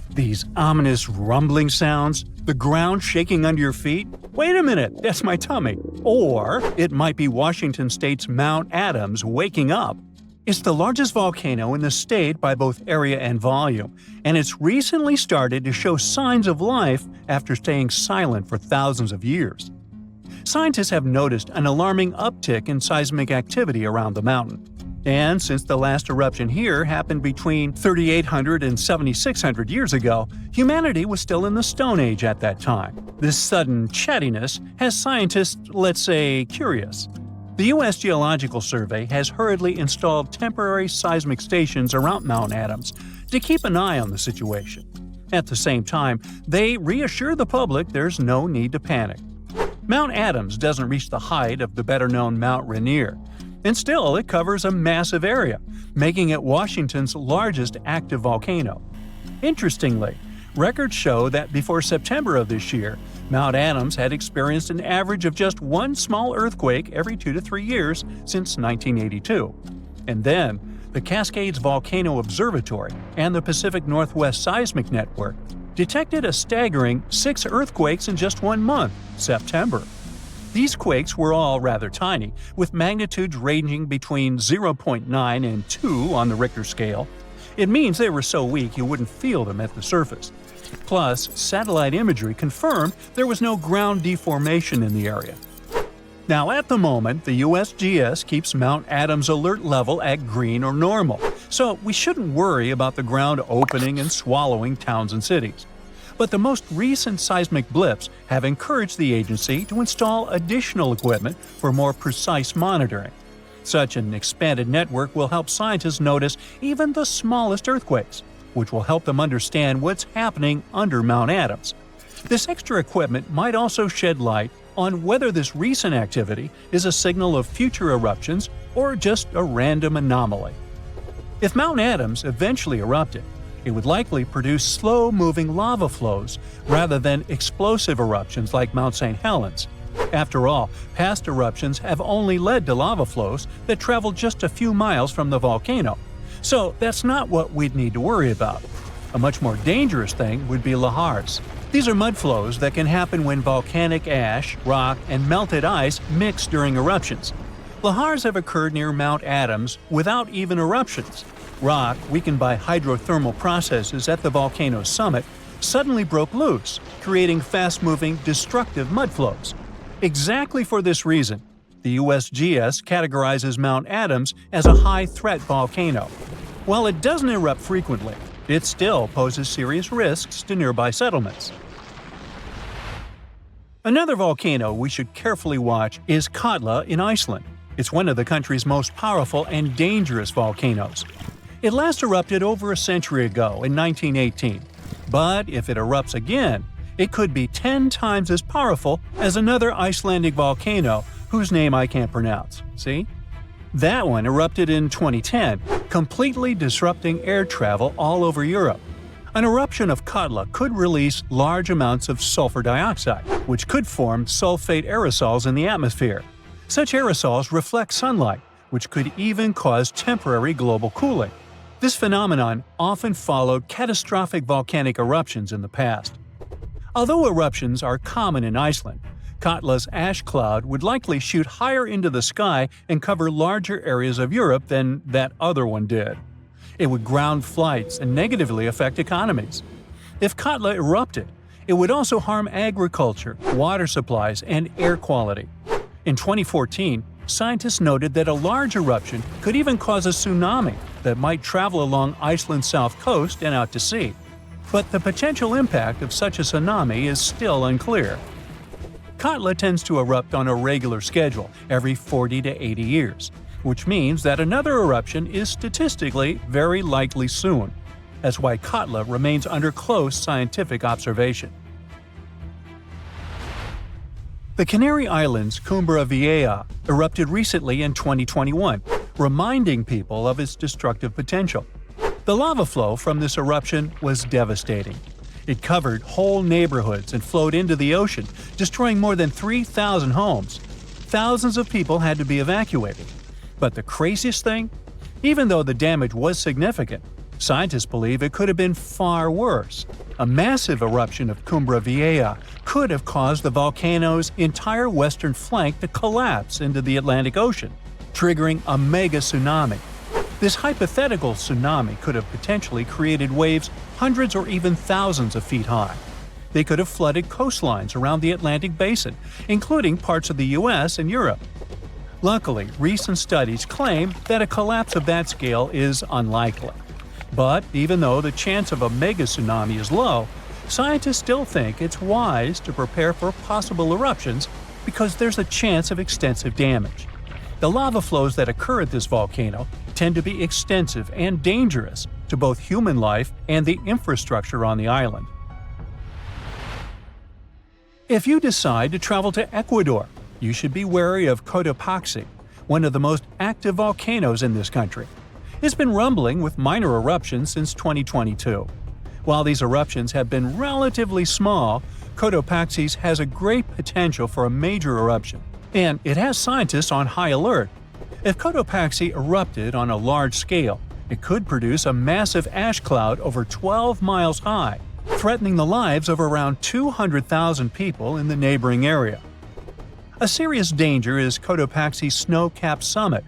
These ominous rumbling sounds, the ground shaking under your feet. Wait a minute, that's my tummy. Or it might be Washington State's Mount Adams waking up. It's the largest volcano in the state by both area and volume, and it's recently started to show signs of life after staying silent for thousands of years. Scientists have noticed an alarming uptick in seismic activity around the mountain. And since the last eruption here happened between 3,800 and 7,600 years ago, humanity was still in the Stone Age at that time. This sudden chattiness has scientists, let's say, curious. The U.S. Geological Survey has hurriedly installed temporary seismic stations around Mount Adams to keep an eye on the situation. At the same time, they reassure the public there's no need to panic. Mount Adams doesn't reach the height of the better-known Mount Rainier, and still it covers a massive area, making it Washington's largest active volcano. Interestingly, records show that before September of this year, Mount Adams had experienced an average of just one small earthquake every 2 to 3 years since 1982. And then, the Cascades Volcano Observatory and the Pacific Northwest Seismic Network detected a staggering 6 earthquakes in just 1 month, September. These quakes were all rather tiny, with magnitudes ranging between 0.9 and 2 on the Richter scale. It means they were so weak you wouldn't feel them at the surface. Plus, satellite imagery confirmed there was no ground deformation in the area. Now, at the moment, the USGS keeps Mount Adams' alert level at green or normal, so we shouldn't worry about the ground opening and swallowing towns and cities. But the most recent seismic blips have encouraged the agency to install additional equipment for more precise monitoring. Such an expanded network will help scientists notice even the smallest earthquakes, which will help them understand what's happening under Mount Adams. This extra equipment might also shed light on whether this recent activity is a signal of future eruptions or just a random anomaly. If Mount Adams eventually erupted, it would likely produce slow-moving lava flows rather than explosive eruptions like Mount St. Helens. After all, past eruptions have only led to lava flows that travel just a few miles from the volcano, so that's not what we'd need to worry about. A much more dangerous thing would be lahars. These are mud flows that can happen when volcanic ash, rock, and melted ice mix during eruptions. Lahars have occurred near Mount Adams without even eruptions. Rock, weakened by hydrothermal processes at the volcano's summit, suddenly broke loose, creating fast-moving, destructive mud flows. Exactly for this reason, the USGS categorizes Mount Adams as a high-threat volcano. While it doesn't erupt frequently, it still poses serious risks to nearby settlements. Another volcano we should carefully watch is Katla in Iceland. It's one of the country's most powerful and dangerous volcanoes. It last erupted over a century ago in 1918, but if it erupts again, it could be 10 times as powerful as another Icelandic volcano whose name I can't pronounce. See? That one erupted in 2010, completely disrupting air travel all over Europe. An eruption of Katla could release large amounts of sulfur dioxide, which could form sulfate aerosols in the atmosphere. Such aerosols reflect sunlight, which could even cause temporary global cooling. This phenomenon often followed catastrophic volcanic eruptions in the past. Although eruptions are common in Iceland, Katla's ash cloud would likely shoot higher into the sky and cover larger areas of Europe than that other one did. It would ground flights and negatively affect economies. If Katla erupted, it would also harm agriculture, water supplies, and air quality. In 2014, scientists noted that a large eruption could even cause a tsunami that might travel along Iceland's south coast and out to sea. But the potential impact of such a tsunami is still unclear. Katla tends to erupt on a regular schedule every 40 to 80 years, which means that another eruption is statistically very likely soon. That's why Katla remains under close scientific observation. The Canary Islands' Cumbre Vieja erupted recently in 2021, reminding people of its destructive potential. The lava flow from this eruption was devastating. It covered whole neighborhoods and flowed into the ocean, destroying more than 3,000 homes. Thousands of people had to be evacuated. But the craziest thing? Even though the damage was significant, scientists believe it could have been far worse. A massive eruption of Cumbre Vieja could have caused the volcano's entire western flank to collapse into the Atlantic Ocean, triggering a mega tsunami. This hypothetical tsunami could have potentially created waves hundreds or even thousands of feet high. They could have flooded coastlines around the Atlantic Basin, including parts of the US and Europe. Luckily, recent studies claim that a collapse of that scale is unlikely. But even though the chance of a mega tsunami is low, scientists still think it's wise to prepare for possible eruptions because there's a chance of extensive damage. The lava flows that occur at this volcano tend to be extensive and dangerous to both human life and the infrastructure on the island. If you decide to travel to Ecuador, you should be wary of Cotopaxi, one of the most active volcanoes in this country. It's been rumbling with minor eruptions since 2022. While these eruptions have been relatively small, Cotopaxi has a great potential for a major eruption, and it has scientists on high alert. If Cotopaxi erupted on a large scale, it could produce a massive ash cloud over 12 miles high, threatening the lives of around 200,000 people in the neighboring area. A serious danger is Cotopaxi's snow-capped summit.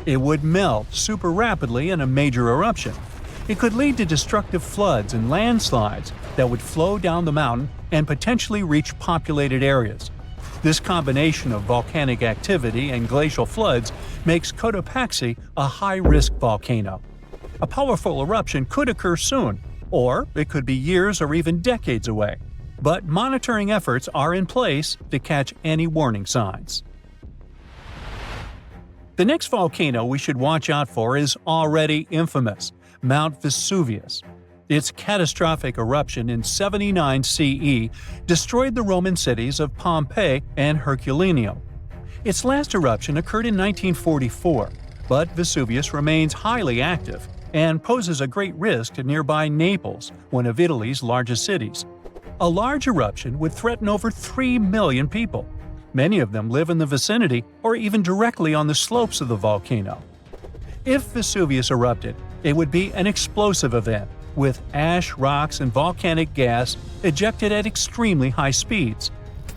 It would melt super rapidly in a major eruption. It could lead to destructive floods and landslides that would flow down the mountain and potentially reach populated areas. This combination of volcanic activity and glacial floods makes Cotopaxi a high-risk volcano. A powerful eruption could occur soon, or it could be years or even decades away. But monitoring efforts are in place to catch any warning signs. The next volcano we should watch out for is already infamous, Mount Vesuvius. Its catastrophic eruption in 79 CE destroyed the Roman cities of Pompeii and Herculaneum. Its last eruption occurred in 1944, but Vesuvius remains highly active and poses a great risk to nearby Naples, one of Italy's largest cities. A large eruption would threaten over 3 million people. Many of them live in the vicinity or even directly on the slopes of the volcano. If Vesuvius erupted, it would be an explosive event, with ash, rocks, and volcanic gas ejected at extremely high speeds.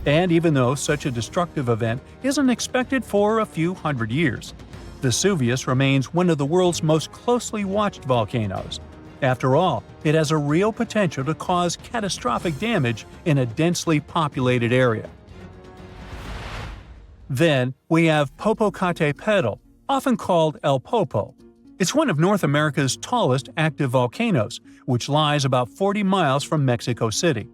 And even though such a destructive event isn't expected for a few hundred years, Vesuvius remains one of the world's most closely watched volcanoes. After all, it has a real potential to cause catastrophic damage in a densely populated area. Then we have Popocatépetl, often called El Popo. It's one of North America's tallest active volcanoes, which lies about 40 miles from Mexico City.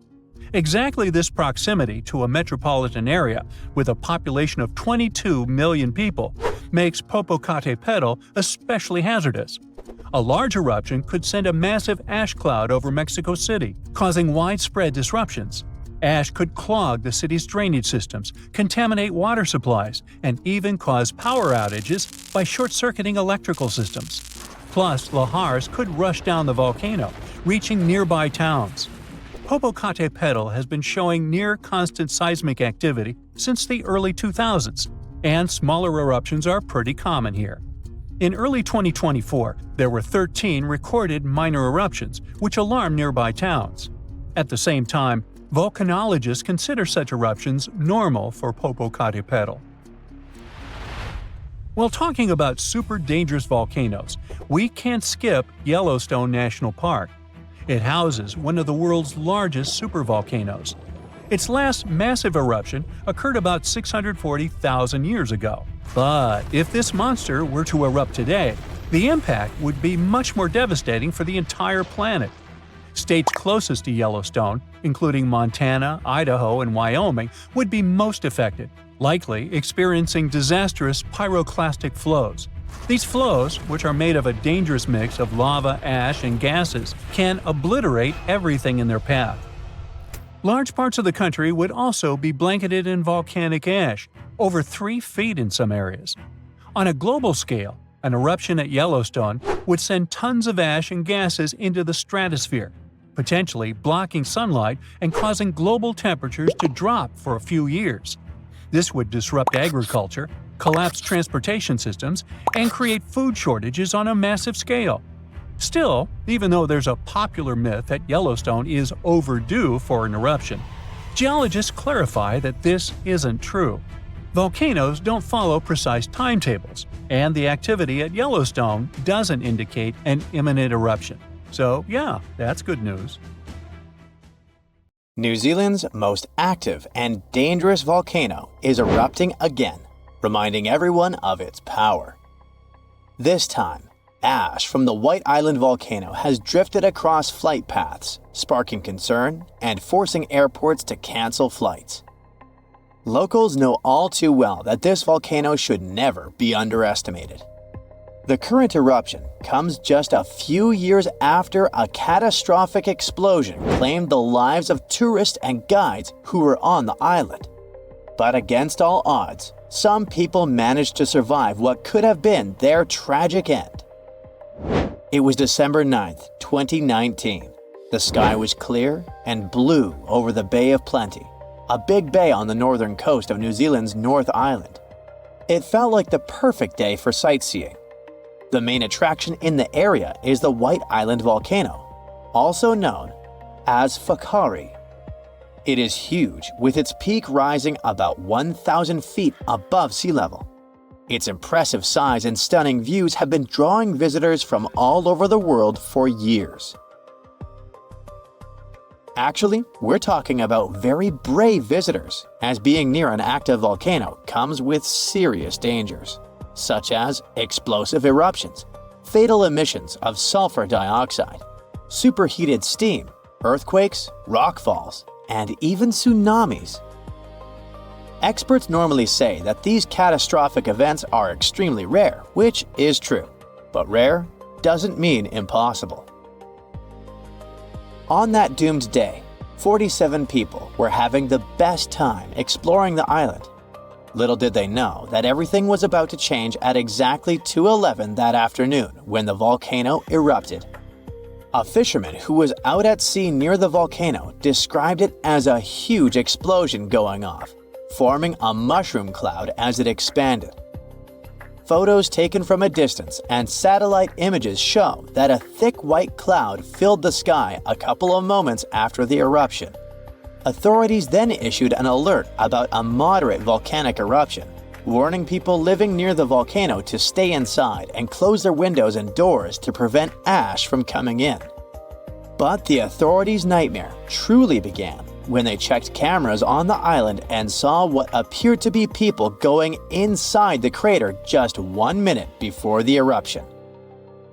Exactly this proximity to a metropolitan area with a population of 22 million people makes Popocatépetl especially hazardous. A large eruption could send a massive ash cloud over Mexico City, causing widespread disruptions. Ash could clog the city's drainage systems, contaminate water supplies, and even cause power outages by short-circuiting electrical systems. Plus, lahars could rush down the volcano, reaching nearby towns. Popocatépetl has been showing near-constant seismic activity since the early 2000s, and smaller eruptions are pretty common here. In early 2024, there were 13 recorded minor eruptions, which alarmed nearby towns. At the same time, volcanologists consider such eruptions normal for Popocatépetl. While talking about super dangerous volcanoes, we can't skip Yellowstone National Park. It houses one of the world's largest supervolcanoes. Its last massive eruption occurred about 640,000 years ago. But if this monster were to erupt today, the impact would be much more devastating for the entire planet. States closest to Yellowstone, including Montana, Idaho, and Wyoming, would be most affected, likely experiencing disastrous pyroclastic flows. These flows, which are made of a dangerous mix of lava, ash, and gases, can obliterate everything in their path. Large parts of the country would also be blanketed in volcanic ash, over 3 feet in some areas. On a global scale, an eruption at Yellowstone would send tons of ash and gases into the stratosphere, potentially blocking sunlight and causing global temperatures to drop for a few years. This would disrupt agriculture, collapse transportation systems, and create food shortages on a massive scale. Still, even though there's a popular myth that Yellowstone is overdue for an eruption, geologists clarify that this isn't true. Volcanoes don't follow precise timetables, and the activity at Yellowstone doesn't indicate an imminent eruption. So yeah, that's good news. New Zealand's most active and dangerous volcano is erupting again, reminding everyone of its power. This time, ash from the White Island volcano has drifted across flight paths, sparking concern and forcing airports to cancel flights. Locals know all too well that this volcano should never be underestimated. The current eruption comes just a few years after a catastrophic explosion claimed the lives of tourists and guides who were on the island. But against all odds, some people managed to survive what could have been their tragic end. It was December 9th, 2019. The sky was clear and blue over the Bay of Plenty, a big bay on the northern coast of New Zealand's North Island. It felt like the perfect day for sightseeing. The main attraction in the area is the White Island volcano, also known as Whakaari. It is huge, with its peak rising about 1,000 feet above sea level. Its impressive size and stunning views have been drawing visitors from all over the world for years. Actually, we're talking about very brave visitors, as being near an active volcano comes with serious dangers, such as explosive eruptions, fatal emissions of sulfur dioxide, superheated steam, earthquakes, rockfalls, and even tsunamis. Experts normally say that these catastrophic events are extremely rare, which is true, but rare doesn't mean impossible. On that doomed day, 47 people were having the best time exploring the island. Little did they know that everything was about to change at exactly 2:11 that afternoon when the volcano erupted. A fisherman who was out at sea near the volcano described it as a huge explosion going off, forming a mushroom cloud as it expanded. Photos taken from a distance and satellite images show that a thick white cloud filled the sky a couple of moments after the eruption. Authorities then issued an alert about a moderate volcanic eruption, warning people living near the volcano to stay inside and close their windows and doors to prevent ash from coming in. But the authorities' nightmare truly began when they checked cameras on the island and saw what appeared to be people going inside the crater just 1 minute before the eruption.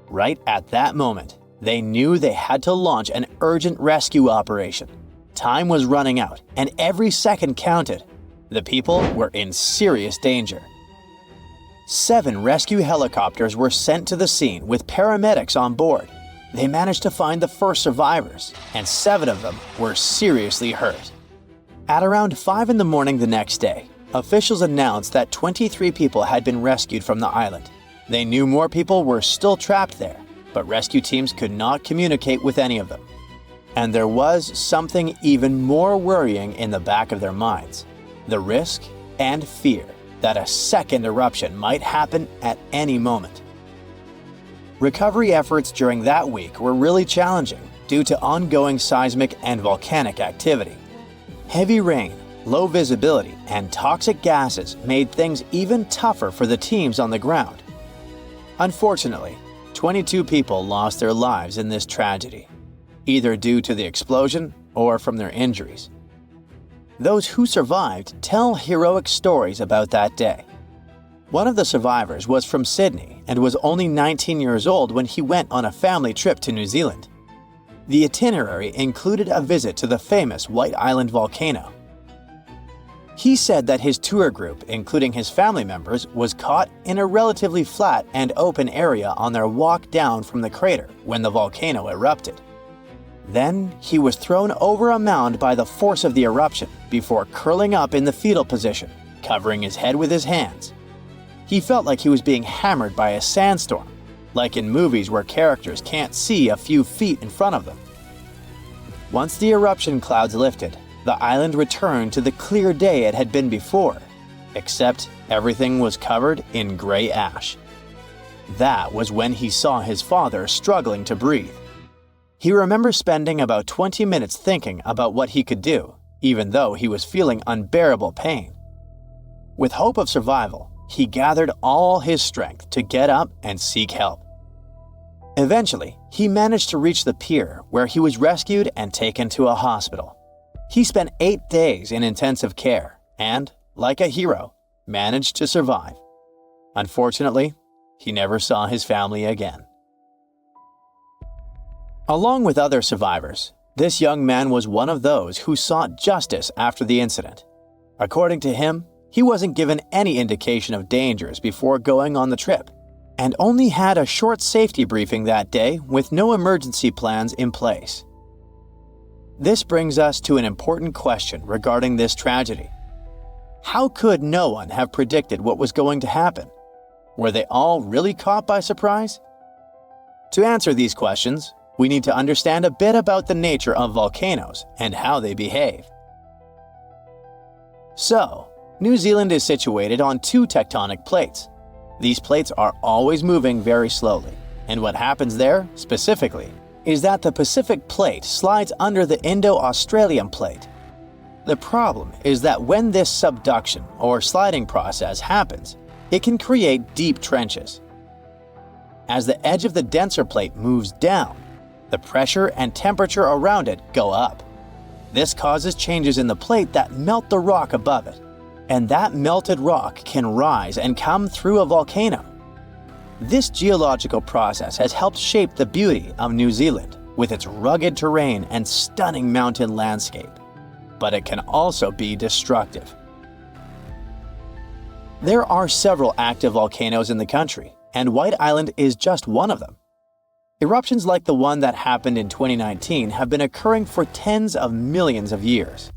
Right at that moment, they knew they had to launch an urgent rescue operation. Time was running out, and every second counted. The people were in serious danger. 7 rescue helicopters were sent to the scene with paramedics on board. They managed to find the first survivors, and 7 of them were seriously hurt. At around 5 in the morning the next day, officials announced that 23 people had been rescued from the island. They knew more people were still trapped there, but rescue teams could not communicate with any of them. And there was something even more worrying in the back of their minds: the risk and fear that a second eruption might happen at any moment. Recovery efforts during that week were really challenging due to ongoing seismic and volcanic activity. Heavy rain, low visibility, and toxic gases made things even tougher for the teams on the ground. Unfortunately, 22 people lost their lives in this tragedy, either due to the explosion or from their injuries. Those who survived tell heroic stories about that day. One of the survivors was from Sydney and was only 19 years old when he went on a family trip to New Zealand. The itinerary included a visit to the famous White Island volcano. He said that his tour group, including his family members, was caught in a relatively flat and open area on their walk down from the crater when the volcano erupted. Then he was thrown over a mound by the force of the eruption before curling up in the fetal position, covering his head with his hands. He felt like he was being hammered by a sandstorm, like in movies where characters can't see a few feet in front of them. Once the eruption clouds lifted, the island returned to the clear day it had been before, except everything was covered in gray ash. That was when he saw his father struggling to breathe. He remembers spending about 20 minutes thinking about what he could do, even though he was feeling unbearable pain. With hope of survival, he gathered all his strength to get up and seek help. Eventually, he managed to reach the pier where he was rescued and taken to a hospital. He spent 8 days in intensive care and, like a hero, managed to survive. Unfortunately, he never saw his family again. Along with other survivors, this young man was one of those who sought justice after the incident. According to him, he wasn't given any indication of dangers before going on the trip, and only had a short safety briefing that day with no emergency plans in place. This brings us to an important question regarding this tragedy. How could no one have predicted what was going to happen? Were they all really caught by surprise? To answer these questions, we need to understand a bit about the nature of volcanoes and how they behave. So, New Zealand is situated on two tectonic plates. These plates are always moving very slowly, and what happens there, specifically, is that the Pacific Plate slides under the Indo-Australian Plate. The problem is that when this subduction or sliding process happens, it can create deep trenches. As the edge of the denser plate moves down, the pressure and temperature around it go up. This causes changes in the plate that melt the rock above it, and that melted rock can rise and come through a volcano. This geological process has helped shape the beauty of New Zealand with its rugged terrain and stunning mountain landscape, but it can also be destructive. There are several active volcanoes in the country, and White Island is just one of them. Eruptions like the one that happened in 2019 have been occurring for tens of millions of years.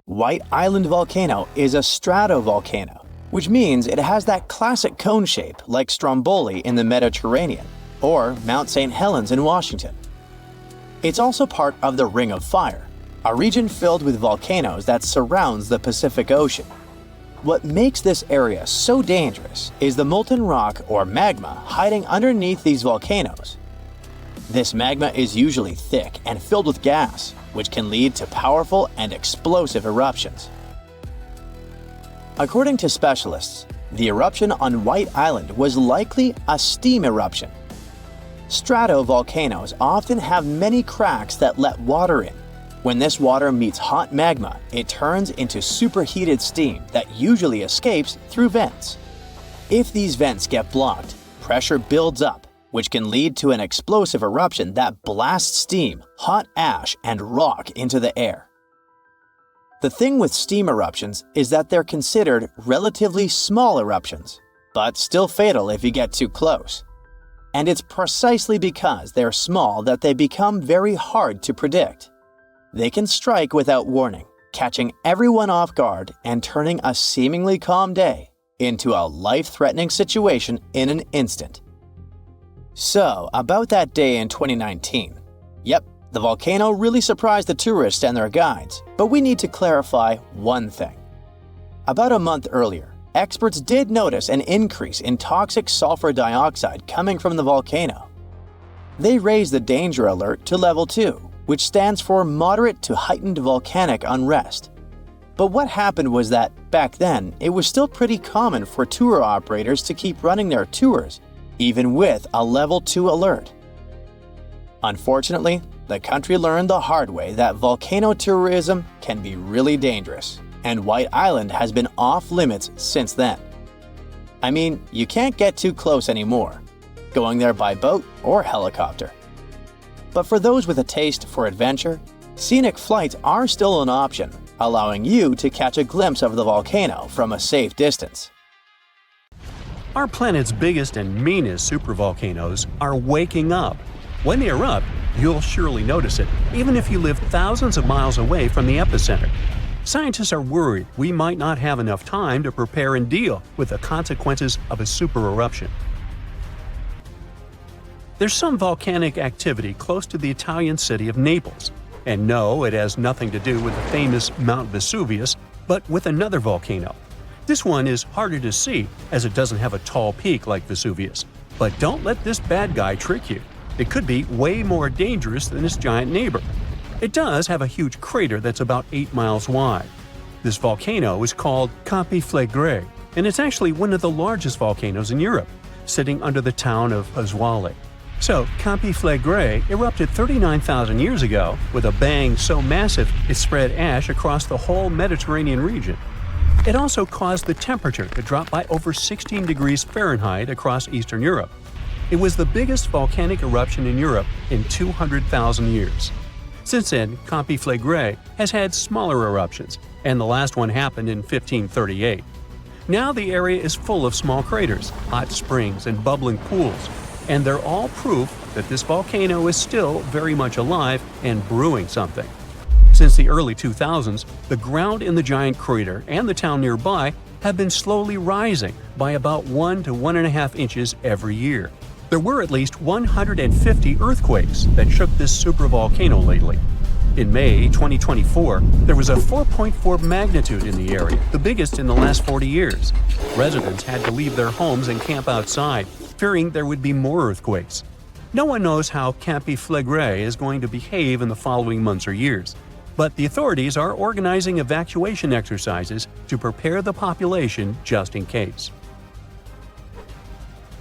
White Island volcano is a stratovolcano, which means it has that classic cone shape like Stromboli in the Mediterranean or Mount St. Helens in Washington. It's also part of the Ring of Fire, a region filled with volcanoes that surrounds the Pacific Ocean. What makes this area so dangerous is the molten rock or magma hiding underneath these volcanoes. This magma is usually thick and filled with gas, which can lead to powerful and explosive eruptions. According to specialists, the eruption on White Island was likely a steam eruption. Stratovolcanoes often have many cracks that let water in. When this water meets hot magma, it turns into superheated steam that usually escapes through vents. If these vents get blocked, pressure builds up, which can lead to an explosive eruption that blasts steam, hot ash, and rock into the air. The thing with steam eruptions is that they're considered relatively small eruptions, but still fatal if you get too close. And it's precisely because they're small that they become very hard to predict. They can strike without warning, catching everyone off guard and turning a seemingly calm day into a life-threatening situation in an instant. So, about that day in 2019. Yep, the volcano really surprised the tourists and their guides, but we need to clarify one thing. About a month earlier, experts did notice an increase in toxic sulfur dioxide coming from the volcano. They raised the danger alert to level 2, which stands for moderate to heightened volcanic unrest. But what happened was that, back then, it was still pretty common for tour operators to keep running their tours, even with a level 2 alert. Unfortunately, the country learned the hard way that volcano tourism can be really dangerous, and White Island has been off limits since then. I mean, you can't get too close anymore, going there by boat or helicopter. But for those with a taste for adventure, scenic flights are still an option, allowing you to catch a glimpse of the volcano from a safe distance. Our planet's biggest and meanest supervolcanoes are waking up. When they erupt, you'll surely notice it, even if you live thousands of miles away from the epicenter. Scientists are worried we might not have enough time to prepare and deal with the consequences of a supereruption. There's some volcanic activity close to the Italian city of Naples. And no, it has nothing to do with the famous Mount Vesuvius, but with another volcano. This one is harder to see as it doesn't have a tall peak like Vesuvius. But don't let this bad guy trick you. It could be way more dangerous than its giant neighbor. It does have a huge crater that's about 8 miles wide. This volcano is called Campi Flegrei, and it's actually one of the largest volcanoes in Europe, sitting under the town of Pasquale. So, Campi Flegrei erupted 39,000 years ago with a bang so massive it spread ash across the whole Mediterranean region. It also caused the temperature to drop by over 16 degrees Fahrenheit across Eastern Europe. It was the biggest volcanic eruption in Europe in 200,000 years. Since then, Campi Flegrei has had smaller eruptions, and the last one happened in 1538. Now the area is full of small craters, hot springs, and bubbling pools, and they're all proof that this volcano is still very much alive and brewing something. Since the early 2000s, the ground in the giant crater and the town nearby have been slowly rising by about 1 to 1.5 inches every year. There were at least 150 earthquakes that shook this supervolcano lately. In May 2024, there was a 4.4 magnitude in the area, the biggest in the last 40 years. Residents had to leave their homes and camp outside, fearing there would be more earthquakes. No one knows how Campi Flegrei is going to behave in the following months or years, but the authorities are organizing evacuation exercises to prepare the population just in case.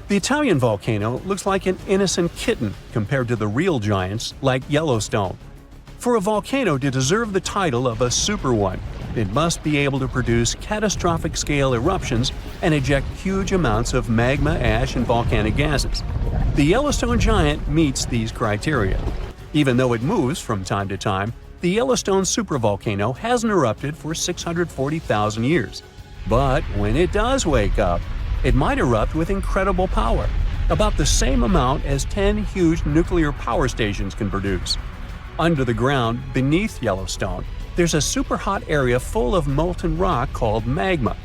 The Italian volcano looks like an innocent kitten compared to the real giants like Yellowstone. For a volcano to deserve the title of a super one, it must be able to produce catastrophic-scale eruptions and eject huge amounts of magma, ash, and volcanic gases. The Yellowstone giant meets these criteria. Even though it moves from time to time, the Yellowstone supervolcano hasn't erupted for 640,000 years. But when it does wake up, it might erupt with incredible power, about the same amount as 10 huge nuclear power stations can produce. Under the ground, beneath Yellowstone, there's a super hot area full of molten rock called magma.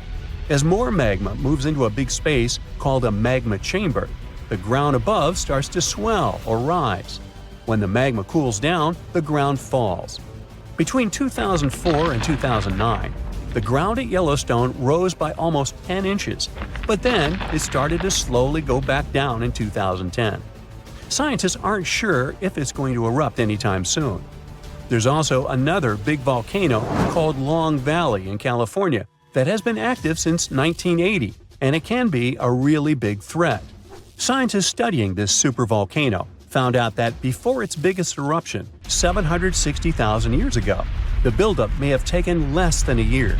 As more magma moves into a big space called a magma chamber, the ground above starts to swell or rise. When the magma cools down, the ground falls. Between 2004 and 2009, the ground at Yellowstone rose by almost 10 inches, but then it started to slowly go back down in 2010. Scientists aren't sure if it's going to erupt anytime soon. There's also another big volcano called Long Valley in California that has been active since 1980, and it can be a really big threat. Scientists studying this supervolcano found out that before its biggest eruption, 760,000 years ago, the buildup may have taken less than a year.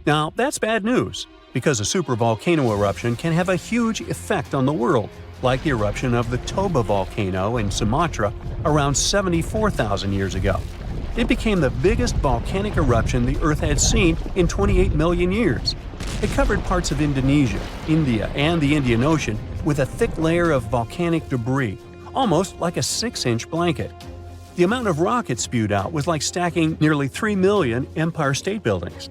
Now, that's bad news, because a supervolcano eruption can have a huge effect on the world, like the eruption of the Toba volcano in Sumatra around 74,000 years ago. It became the biggest volcanic eruption the Earth had seen in 28 million years. It covered parts of Indonesia, India, and the Indian Ocean with a thick layer of volcanic debris, almost like a 6-inch blanket. The amount of rock it spewed out was like stacking nearly 3 million Empire State Buildings.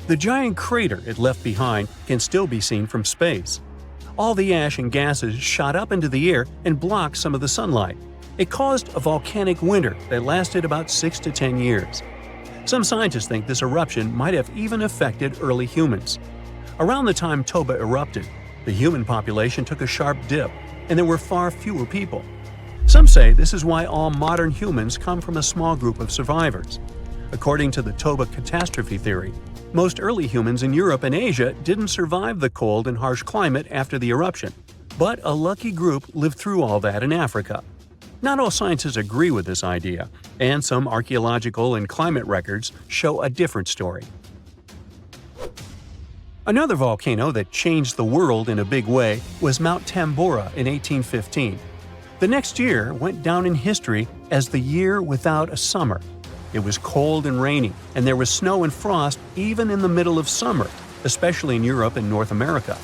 The giant crater it left behind can still be seen from space. All the ash and gases shot up into the air and blocked some of the sunlight. It caused a volcanic winter that lasted about 6 to 10 years. Some scientists think this eruption might have even affected early humans. Around the time Toba erupted, the human population took a sharp dip, and there were far fewer people. Some say this is why all modern humans come from a small group of survivors. According to the Toba catastrophe theory, most early humans in Europe and Asia didn't survive the cold and harsh climate after the eruption, but a lucky group lived through all that in Africa. Not all scientists agree with this idea, and some archaeological and climate records show a different story. Another volcano that changed the world in a big way was Mount Tambora in 1815. The next year went down in history as the year without a summer. It was cold and rainy, and there was snow and frost even in the middle of summer, especially in Europe and North America.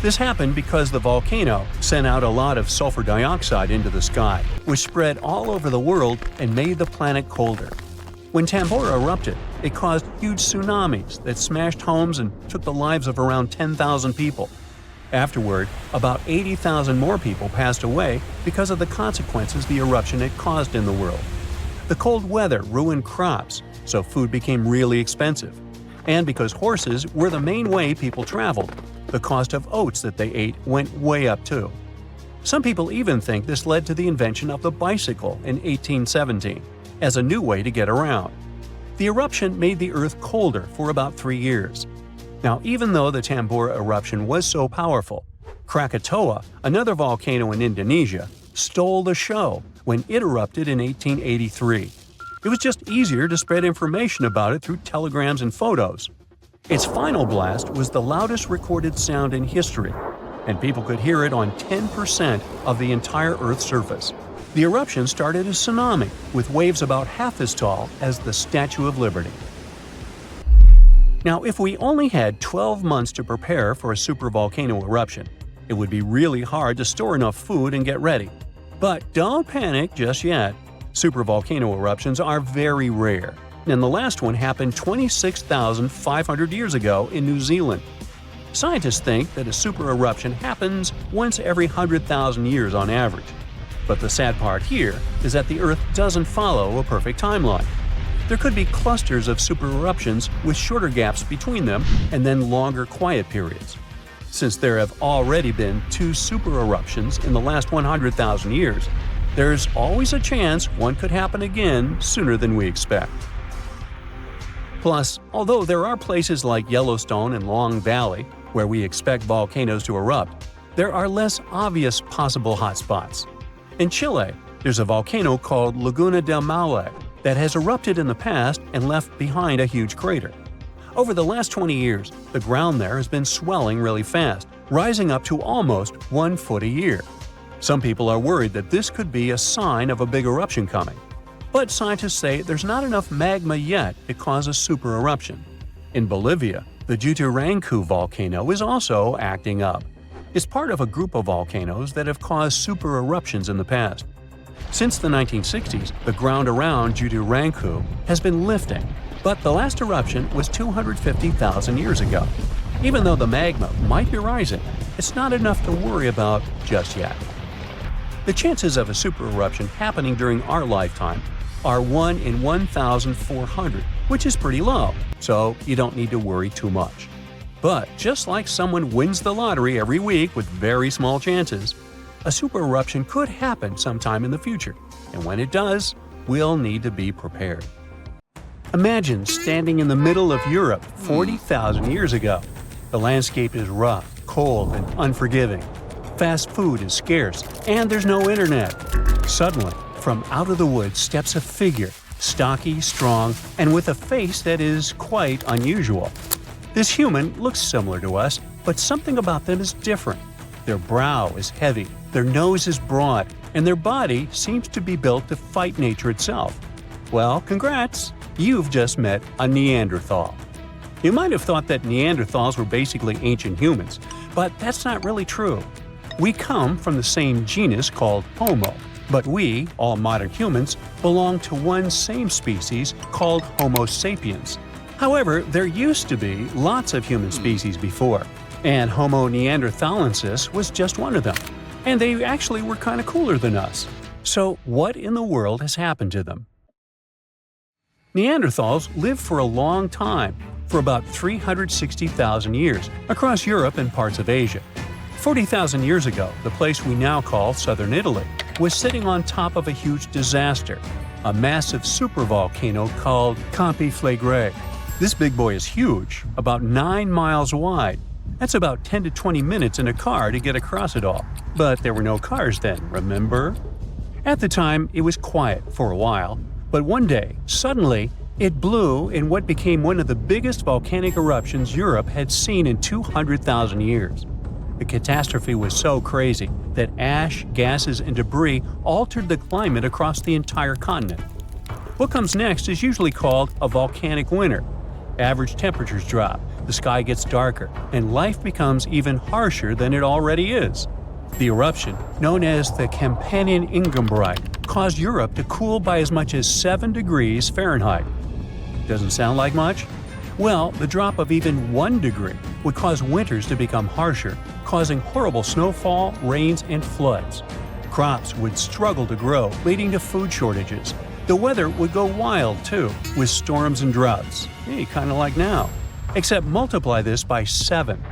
This happened because the volcano sent out a lot of sulfur dioxide into the sky, which spread all over the world and made the planet colder. When Tambora erupted, it caused huge tsunamis that smashed homes and took the lives of around 10,000 people. Afterward, about 80,000 more people passed away because of the consequences the eruption had caused in the world. The cold weather ruined crops, so food became really expensive. And because horses were the main way people traveled, the cost of oats that they ate went way up too. Some people even think this led to the invention of the bicycle in 1817 as a new way to get around. The eruption made the Earth colder for about 3 years. Now, even though the Tambora eruption was so powerful, Krakatoa, another volcano in Indonesia, stole the show when it erupted in 1883. It was just easier to spread information about it through telegrams and photos. Its final blast was the loudest recorded sound in history, and people could hear it on 10% of the entire Earth's surface. The eruption started a tsunami with waves about half as tall as the Statue of Liberty. Now, if we only had 12 months to prepare for a supervolcano eruption, it would be really hard to store enough food and get ready. But don't panic just yet. Supervolcano eruptions are very rare, and the last one happened 26,500 years ago in New Zealand. Scientists think that a super eruption happens once every 100,000 years on average. But the sad part here is that the Earth doesn't follow a perfect timeline. There could be clusters of super eruptions with shorter gaps between them and then longer quiet periods. Since there have already been 2 super eruptions in the last 100,000 years, there's always a chance one could happen again sooner than we expect. Plus, although there are places like Yellowstone and Long Valley where we expect volcanoes to erupt, there are less obvious possible hotspots. In Chile, there's a volcano called Laguna del Maule that has erupted in the past and left behind a huge crater. Over the last 20 years, the ground there has been swelling really fast, rising up to almost 1 foot a year. Some people are worried that this could be a sign of a big eruption coming. But scientists say there's not enough magma yet to cause a super eruption. In Bolivia, the Juturancu volcano is also acting up. It's part of a group of volcanoes that have caused super eruptions in the past. Since the 1960s, the ground around Juturancu has been lifting, but the last eruption was 250,000 years ago. Even though the magma might be rising, it's not enough to worry about just yet. The chances of a super eruption happening during our lifetime are 1 in 1,400, which is pretty low, so you don't need to worry too much. But just like someone wins the lottery every week with very small chances, a super eruption could happen sometime in the future, and when it does, we'll need to be prepared. Imagine standing in the middle of Europe 40,000 years ago. The landscape is rough, cold, and unforgiving. Fast food is scarce, and there's no internet. Suddenly, from out of the woods steps a figure, stocky, strong, and with a face that is quite unusual. This human looks similar to us, but something about them is different. Their brow is heavy, their nose is broad, and their body seems to be built to fight nature itself. Well, congrats! You've just met a Neanderthal. You might have thought that Neanderthals were basically ancient humans, but that's not really true. We come from the same genus called Homo, but we, all modern humans, belong to one same species called Homo sapiens. However, there used to be lots of human species before, and Homo neanderthalensis was just one of them. And they actually were kind of cooler than us. So what in the world has happened to them? Neanderthals lived for a long time, for about 360,000 years, across Europe and parts of Asia. 40,000 years ago, the place we now call southern Italy was sitting on top of a huge disaster, a massive supervolcano called Campi Flegrei. This big boy is huge, about 9 miles wide. That's about 10 to 20 minutes in a car to get across it all. But there were no cars then, remember? At the time, it was quiet for a while, but one day, suddenly, it blew in what became one of the biggest volcanic eruptions Europe had seen in 200,000 years. The catastrophe was so crazy that ash, gases, and debris altered the climate across the entire continent. What comes next is usually called a volcanic winter. Average temperatures drop, the sky gets darker, and life becomes even harsher than it already is. The eruption, known as the Campanian Ingembrite, caused Europe to cool by as much as 7 degrees Fahrenheit. Doesn't sound like much? Well, the drop of even 1 degree would cause winters to become harsher, causing horrible snowfall, rains, and floods. Crops would struggle to grow, leading to food shortages. The weather would go wild, too, with storms and droughts. Hey, kind of like now. Except multiply this by 7.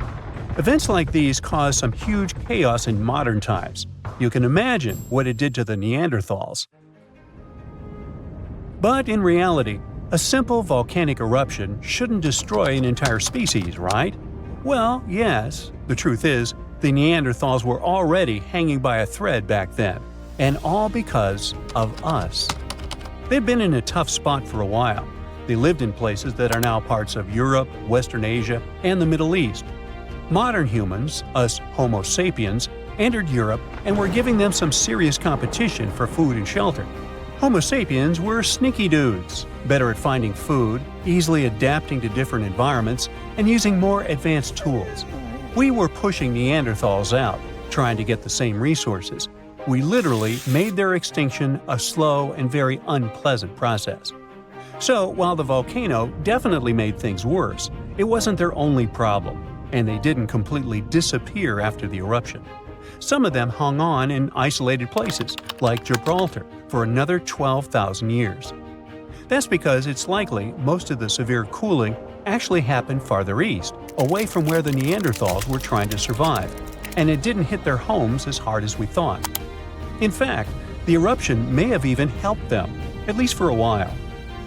Events like these caused some huge chaos in modern times. You can imagine what it did to the Neanderthals. But in reality, a simple volcanic eruption shouldn't destroy an entire species, right? Well, yes. The truth is, the Neanderthals were already hanging by a thread back then, and all because of us. They've been in a tough spot for a while. They lived in places that are now parts of Europe, Western Asia, and the Middle East. Modern humans, us Homo sapiens, entered Europe and were giving them some serious competition for food and shelter. Homo sapiens were sneaky dudes, better at finding food, easily adapting to different environments, and using more advanced tools. We were pushing Neanderthals out, trying to get the same resources. We literally made their extinction a slow and very unpleasant process. So, while the volcano definitely made things worse, it wasn't their only problem, and they didn't completely disappear after the eruption. Some of them hung on in isolated places, like Gibraltar, for another 12,000 years. That's because it's likely most of the severe cooling actually happened farther east, away from where the Neanderthals were trying to survive, and it didn't hit their homes as hard as we thought. In fact, the eruption may have even helped them, at least for a while.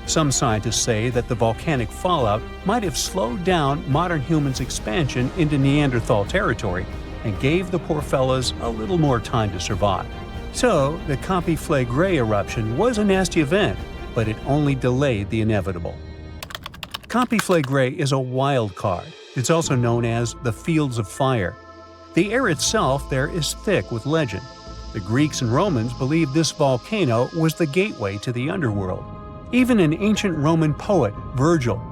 Some scientists say that the volcanic fallout might have slowed down modern humans' expansion into Neanderthal territory and gave the poor fellas a little more time to survive. So, the Campiflagre eruption was a nasty event, but it only delayed the inevitable. Campiflagre is a wild card. It's also known as the Fields of Fire. The air itself there is thick with legend. The Greeks and Romans believed this volcano was the gateway to the underworld. Even an ancient Roman poet, Virgil,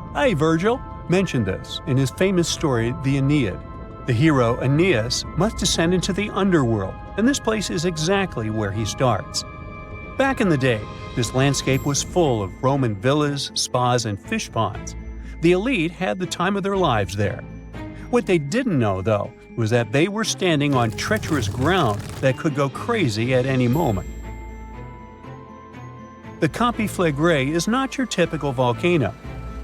mentioned this in his famous story, the Aeneid. The hero Aeneas must descend into the underworld, and this place is exactly where he starts. Back in the day, this landscape was full of Roman villas, spas, and fish ponds. The elite had the time of their lives there. What they didn't know, though, was that they were standing on treacherous ground that could go crazy at any moment. The Campiflagre is not your typical volcano.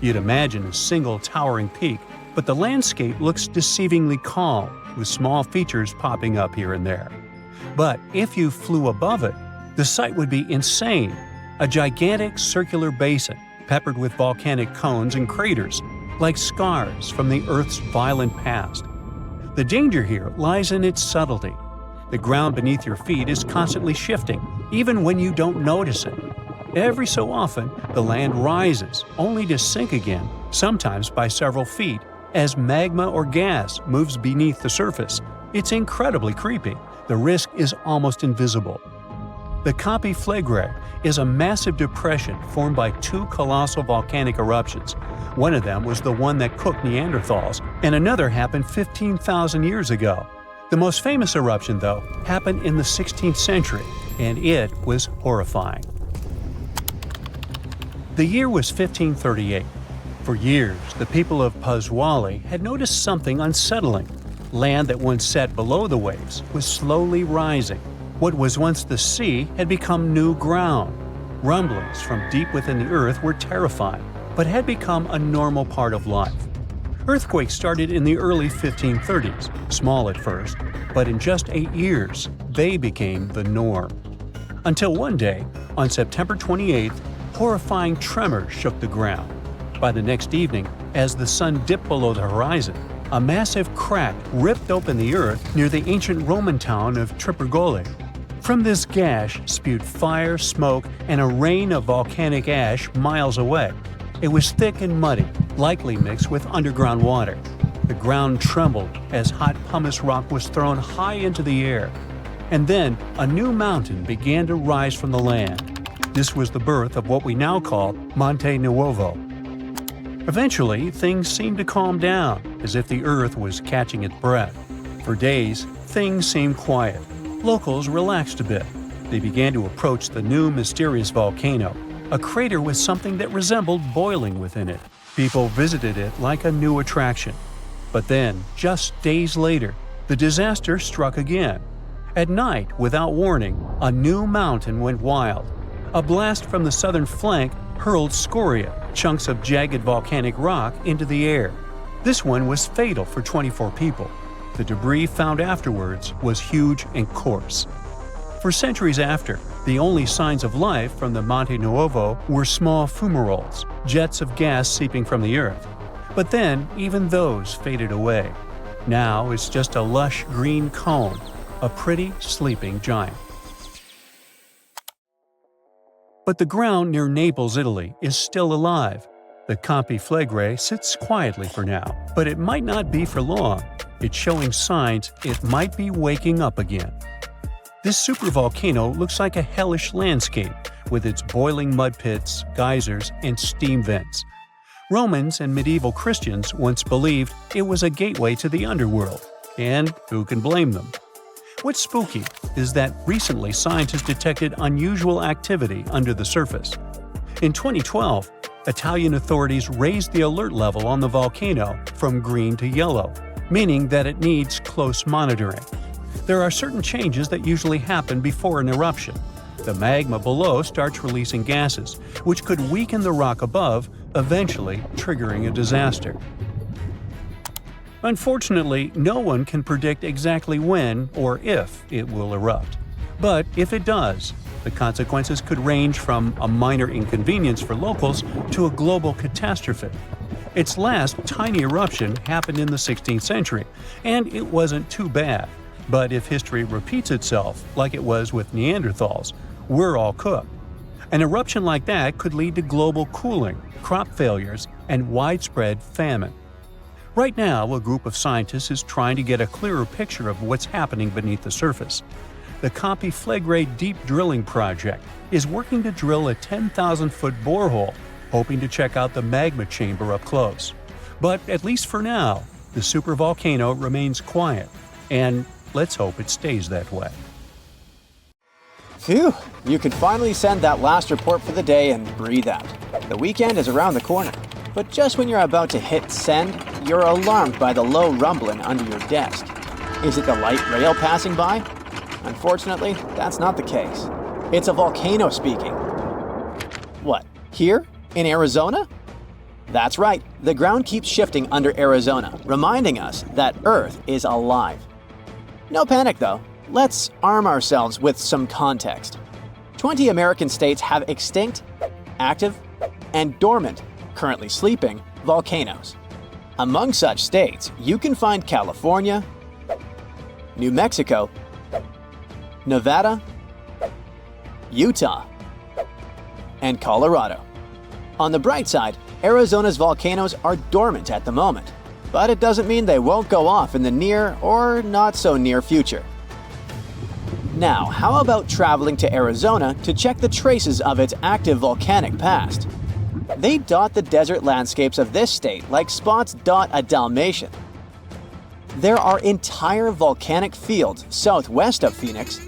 You'd imagine a single towering peak, but the landscape looks deceivingly calm, with small features popping up here and there. But if you flew above it, the sight would be insane. A gigantic circular basin, peppered with volcanic cones and craters, like scars from the Earth's violent past. The danger here lies in its subtlety. The ground beneath your feet is constantly shifting, even when you don't notice it. Every so often, the land rises, only to sink again, sometimes by several feet, as magma or gas moves beneath the surface. It's incredibly creepy. The risk is almost invisible. The Campiflagre is a massive depression formed by two colossal volcanic eruptions. One of them was the one that cooked Neanderthals, and another happened 15,000 years ago. The most famous eruption, though, happened in the 16th century, and it was horrifying. The year was 1538. For years, the people of Paswali had noticed something unsettling. Land that once sat below the waves was slowly rising. What was once the sea had become new ground. Rumblings from deep within the earth were terrifying, but had become a normal part of life. Earthquakes started in the early 1530s, small at first, but in just 8 years, they became the norm. Until one day, on September 28th, horrifying tremors shook the ground. By the next evening, as the sun dipped below the horizon, a massive crack ripped open the earth near the ancient Roman town of Tripurgoli. From this gash spewed fire, smoke, and a rain of volcanic ash miles away. It was thick and muddy, likely mixed with underground water. The ground trembled as hot pumice rock was thrown high into the air. And then a new mountain began to rise from the land. This was the birth of what we now call Monte Nuovo. Eventually, things seemed to calm down, as if the earth was catching its breath. For days, things seemed quiet. Locals relaxed a bit. They began to approach the new mysterious volcano, a crater with something that resembled boiling within it. People visited it like a new attraction. But then, just days later, the disaster struck again. At night, without warning, a new mountain went wild. A blast from the southern flank hurled scoria, chunks of jagged volcanic rock, into the air. This one was fatal for 24 people. The debris found afterwards was huge and coarse. For centuries after, the only signs of life from the Monte Nuovo were small fumaroles, jets of gas seeping from the earth. But then, even those faded away. Now it's just a lush green cone, a pretty sleeping giant. But the ground near Naples, Italy, is still alive. The Campiflagre sits quietly for now, but it might not be for long. It's showing signs it might be waking up again. This supervolcano looks like a hellish landscape, with its boiling mud pits, geysers, and steam vents. Romans and medieval Christians once believed it was a gateway to the underworld, and who can blame them? What's spooky is that recently scientists detected unusual activity under the surface. In 2012, Italian authorities raised the alert level on the volcano from green to yellow, meaning that it needs close monitoring. There are certain changes that usually happen before an eruption. The magma below starts releasing gases, which could weaken the rock above, eventually triggering a disaster. Unfortunately, no one can predict exactly when or if it will erupt. But if it does, the consequences could range from a minor inconvenience for locals to a global catastrophe. Its last tiny eruption happened in the 16th century, and it wasn't too bad. But if history repeats itself, like it was with Neanderthals, we're all cooked. An eruption like that could lead to global cooling, crop failures, and widespread famine. Right now, a group of scientists is trying to get a clearer picture of what's happening beneath the surface. The Flegrei Deep Drilling Project is working to drill a 10,000-foot borehole, hoping to check out the magma chamber up close. But at least for now, the supervolcano remains quiet, and let's hope it stays that way. Phew, you can finally send that last report for the day and breathe out. The weekend is around the corner, but just when you're about to hit send, you're alarmed by the low rumbling under your desk. Is it the light rail passing by? Unfortunately, that's not the case. It's a volcano speaking. What, here? In Arizona? That's right, the ground keeps shifting under Arizona, reminding us that Earth is alive. No panic though. Let's arm ourselves with some context. 20 American states have extinct, active, and dormant, currently sleeping, volcanoes. Among such states, you can find California, New Mexico, Nevada, Utah, and Colorado. On the bright side, Arizona's volcanoes are dormant at the moment, but it doesn't mean they won't go off in the near or not so near future. Now, how about traveling to Arizona to check the traces of its active volcanic past? They dot the desert landscapes of this state like spots dot a Dalmatian. There are entire volcanic fields southwest of Phoenix,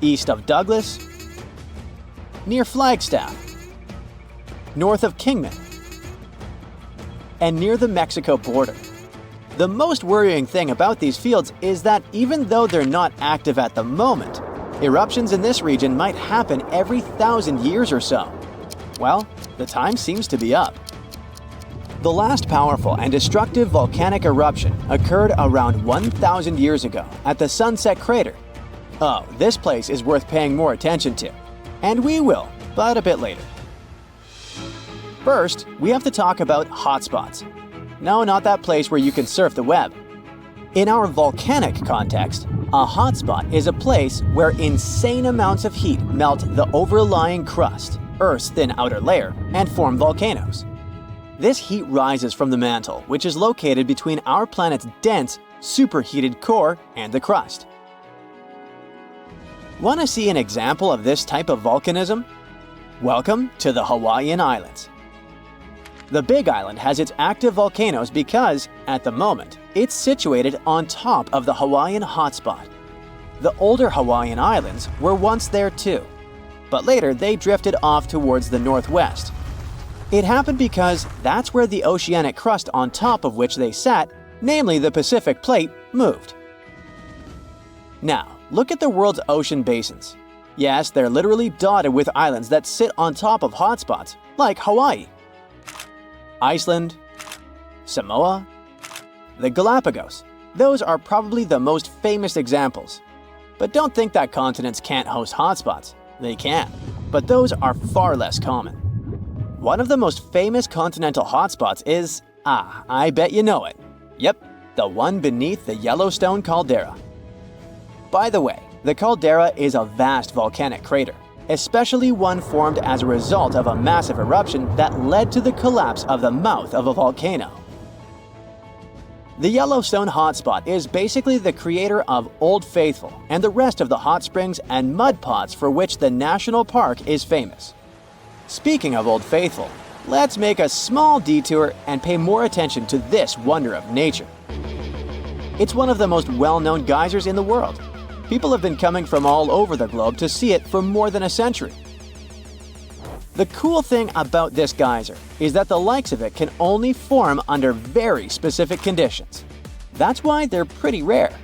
east of Douglas, near Flagstaff, north of Kingman, and near the Mexico border. The most worrying thing about these fields is that even though they're not active at the moment, eruptions in this region might happen every 1,000 years or so. Well, the time seems to be up. The last powerful and destructive volcanic eruption occurred around 1,000 years ago at the Sunset Crater. Oh, this place is worth paying more attention to. And we will, but a bit later. First, we have to talk about hotspots. No, not that place where you can surf the web. In our volcanic context, a hotspot is a place where insane amounts of heat melt the overlying crust, Earth's thin outer layer, and form volcanoes. This heat rises from the mantle, which is located between our planet's dense, superheated core and the crust. Want to see an example of this type of volcanism? Welcome to the Hawaiian Islands. The Big Island has its active volcanoes because, at the moment, it's situated on top of the Hawaiian hotspot. The older Hawaiian Islands were once there too, but later they drifted off towards the northwest. It happened because that's where the oceanic crust on top of which they sat, namely the Pacific Plate, moved. Now, look at the world's ocean basins. Yes, they're literally dotted with islands that sit on top of hotspots, like Hawaii, Iceland, Samoa, the Galapagos. Those are probably the most famous examples. But don't think that continents can't host hotspots. They can, but those are far less common. One of the most famous continental hotspots is, I bet you know it. Yep, the one beneath the Yellowstone caldera. By the way, the caldera is a vast volcanic crater, especially one formed as a result of a massive eruption that led to the collapse of the mouth of a volcano. The Yellowstone hotspot is basically the creator of Old Faithful and the rest of the hot springs and mud pots for which the national park is famous. Speaking of Old Faithful, let's make a small detour and pay more attention to this wonder of nature. It's one of the most well-known geysers in the world. People have been coming from all over the globe to see it for more than a century. The cool thing about this geyser is that the likes of it can only form under very specific conditions. That's why they're pretty rare.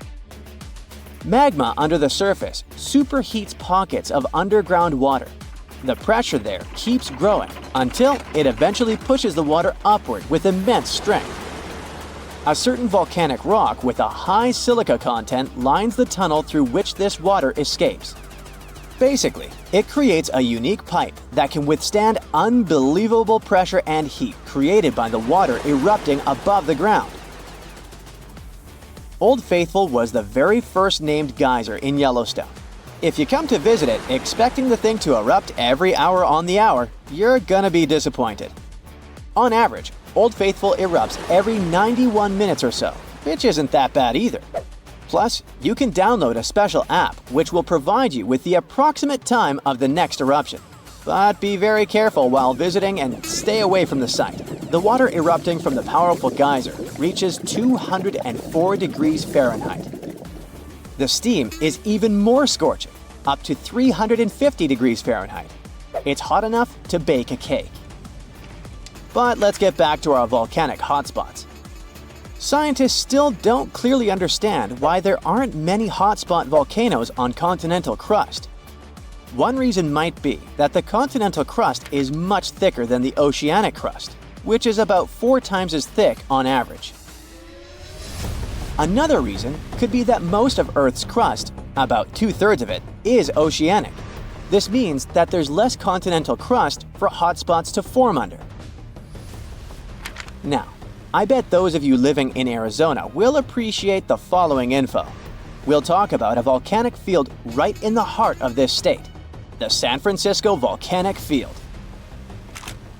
Magma under the surface superheats pockets of underground water. The pressure there keeps growing until it eventually pushes the water upward with immense strength. A certain volcanic rock with a high silica content lines the tunnel through which this water escapes. Basically, it creates a unique pipe that can withstand unbelievable pressure and heat created by the water erupting above the ground. Old Faithful was the very first named geyser in Yellowstone. If you come to visit it expecting the thing to erupt every hour on the hour, you're gonna be disappointed. On average, Old Faithful erupts every 91 minutes or so, which isn't that bad either. Plus, you can download a special app which will provide you with the approximate time of the next eruption. But be very careful while visiting and stay away from the site. The water erupting from the powerful geyser reaches 204 degrees Fahrenheit. The steam is even more scorching, up to 350 degrees Fahrenheit. It's hot enough to bake a cake. But let's get back to our volcanic hotspots. Scientists still don't clearly understand why there aren't many hotspot volcanoes on continental crust. One reason might be that the continental crust is much thicker than the oceanic crust, which is about 4 times as thick on average. Another reason could be that most of Earth's crust, about 2/3 of it, is oceanic. This means that there's less continental crust for hotspots to form under. Now, I bet those of you living in Arizona will appreciate the following info. We'll talk about a volcanic field right in the heart of this state, the San Francisco Volcanic Field.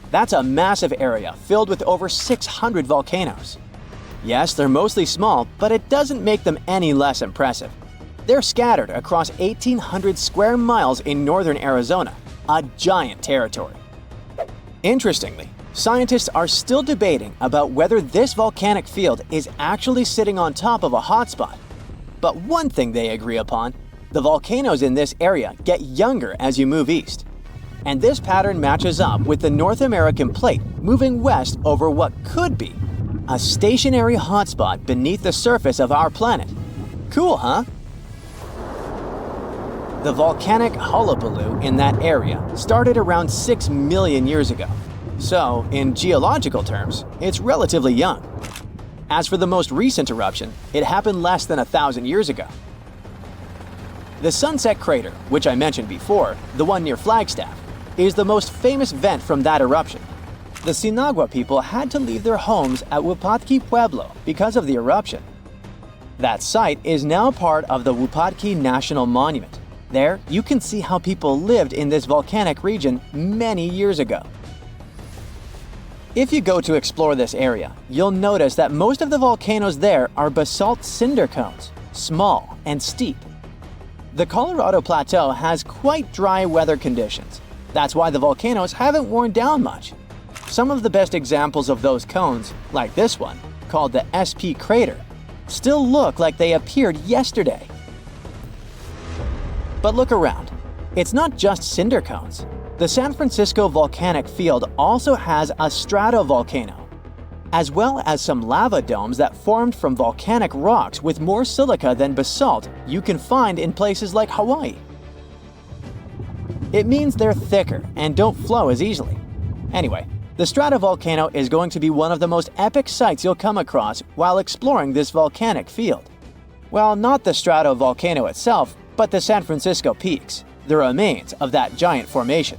That's a massive area filled with over 600 volcanoes. Yes, they're mostly small, but it doesn't make them any less impressive. They're scattered across 1,800 square miles in northern Arizona, a giant territory. Interestingly, scientists are still debating about whether this volcanic field is actually sitting on top of a hotspot. But one thing they agree upon, the volcanoes in this area get younger as you move east. And this pattern matches up with the North American plate moving west over what could be a stationary hotspot beneath the surface of our planet. Cool, huh? The volcanic hullabaloo in that area started around 6 million years ago. So, in geological terms, it's relatively young. As for the most recent eruption, it happened less than 1,000 years ago. The Sunset Crater, which I mentioned before, the one near Flagstaff, is the most famous vent from that eruption. The Sinagua people had to leave their homes at Wupatki Pueblo because of the eruption. That site is now part of the Wupatki National Monument. There, you can see how people lived in this volcanic region many years ago. If you go to explore this area, you'll notice that most of the volcanoes there are basalt cinder cones, small and steep. The Colorado Plateau has quite dry weather conditions. That's why the volcanoes haven't worn down much. Some of the best examples of those cones, like this one, called the SP crater, still look like they appeared yesterday. But look around. It's not just cinder cones. The San Francisco Volcanic Field also has a stratovolcano, as well as some lava domes that formed from volcanic rocks with more silica than basalt you can find in places like Hawaii. It means they're thicker and don't flow as easily. Anyway, the stratovolcano is going to be one of the most epic sights you'll come across while exploring this volcanic field. Well, not the stratovolcano itself, but the San Francisco peaks, the remains of that giant formation.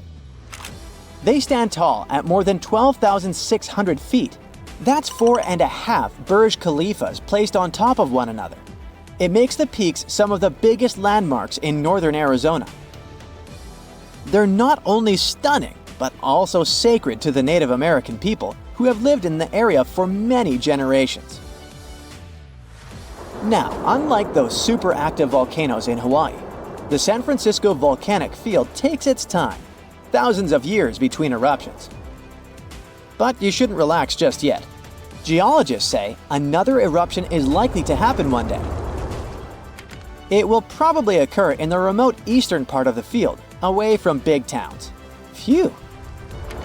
They stand tall at more than 12,600 feet. That's 4.5 Burj Khalifas placed on top of one another. It makes the peaks some of the biggest landmarks in northern Arizona. They're not only stunning, but also sacred to the Native American people who have lived in the area for many generations. Now, unlike those super active volcanoes in Hawaii, the San Francisco volcanic field takes its time, thousands of years between eruptions. But you shouldn't relax just yet. Geologists say another eruption is likely to happen one day. It will probably occur in the remote eastern part of the field, away from big towns. Phew!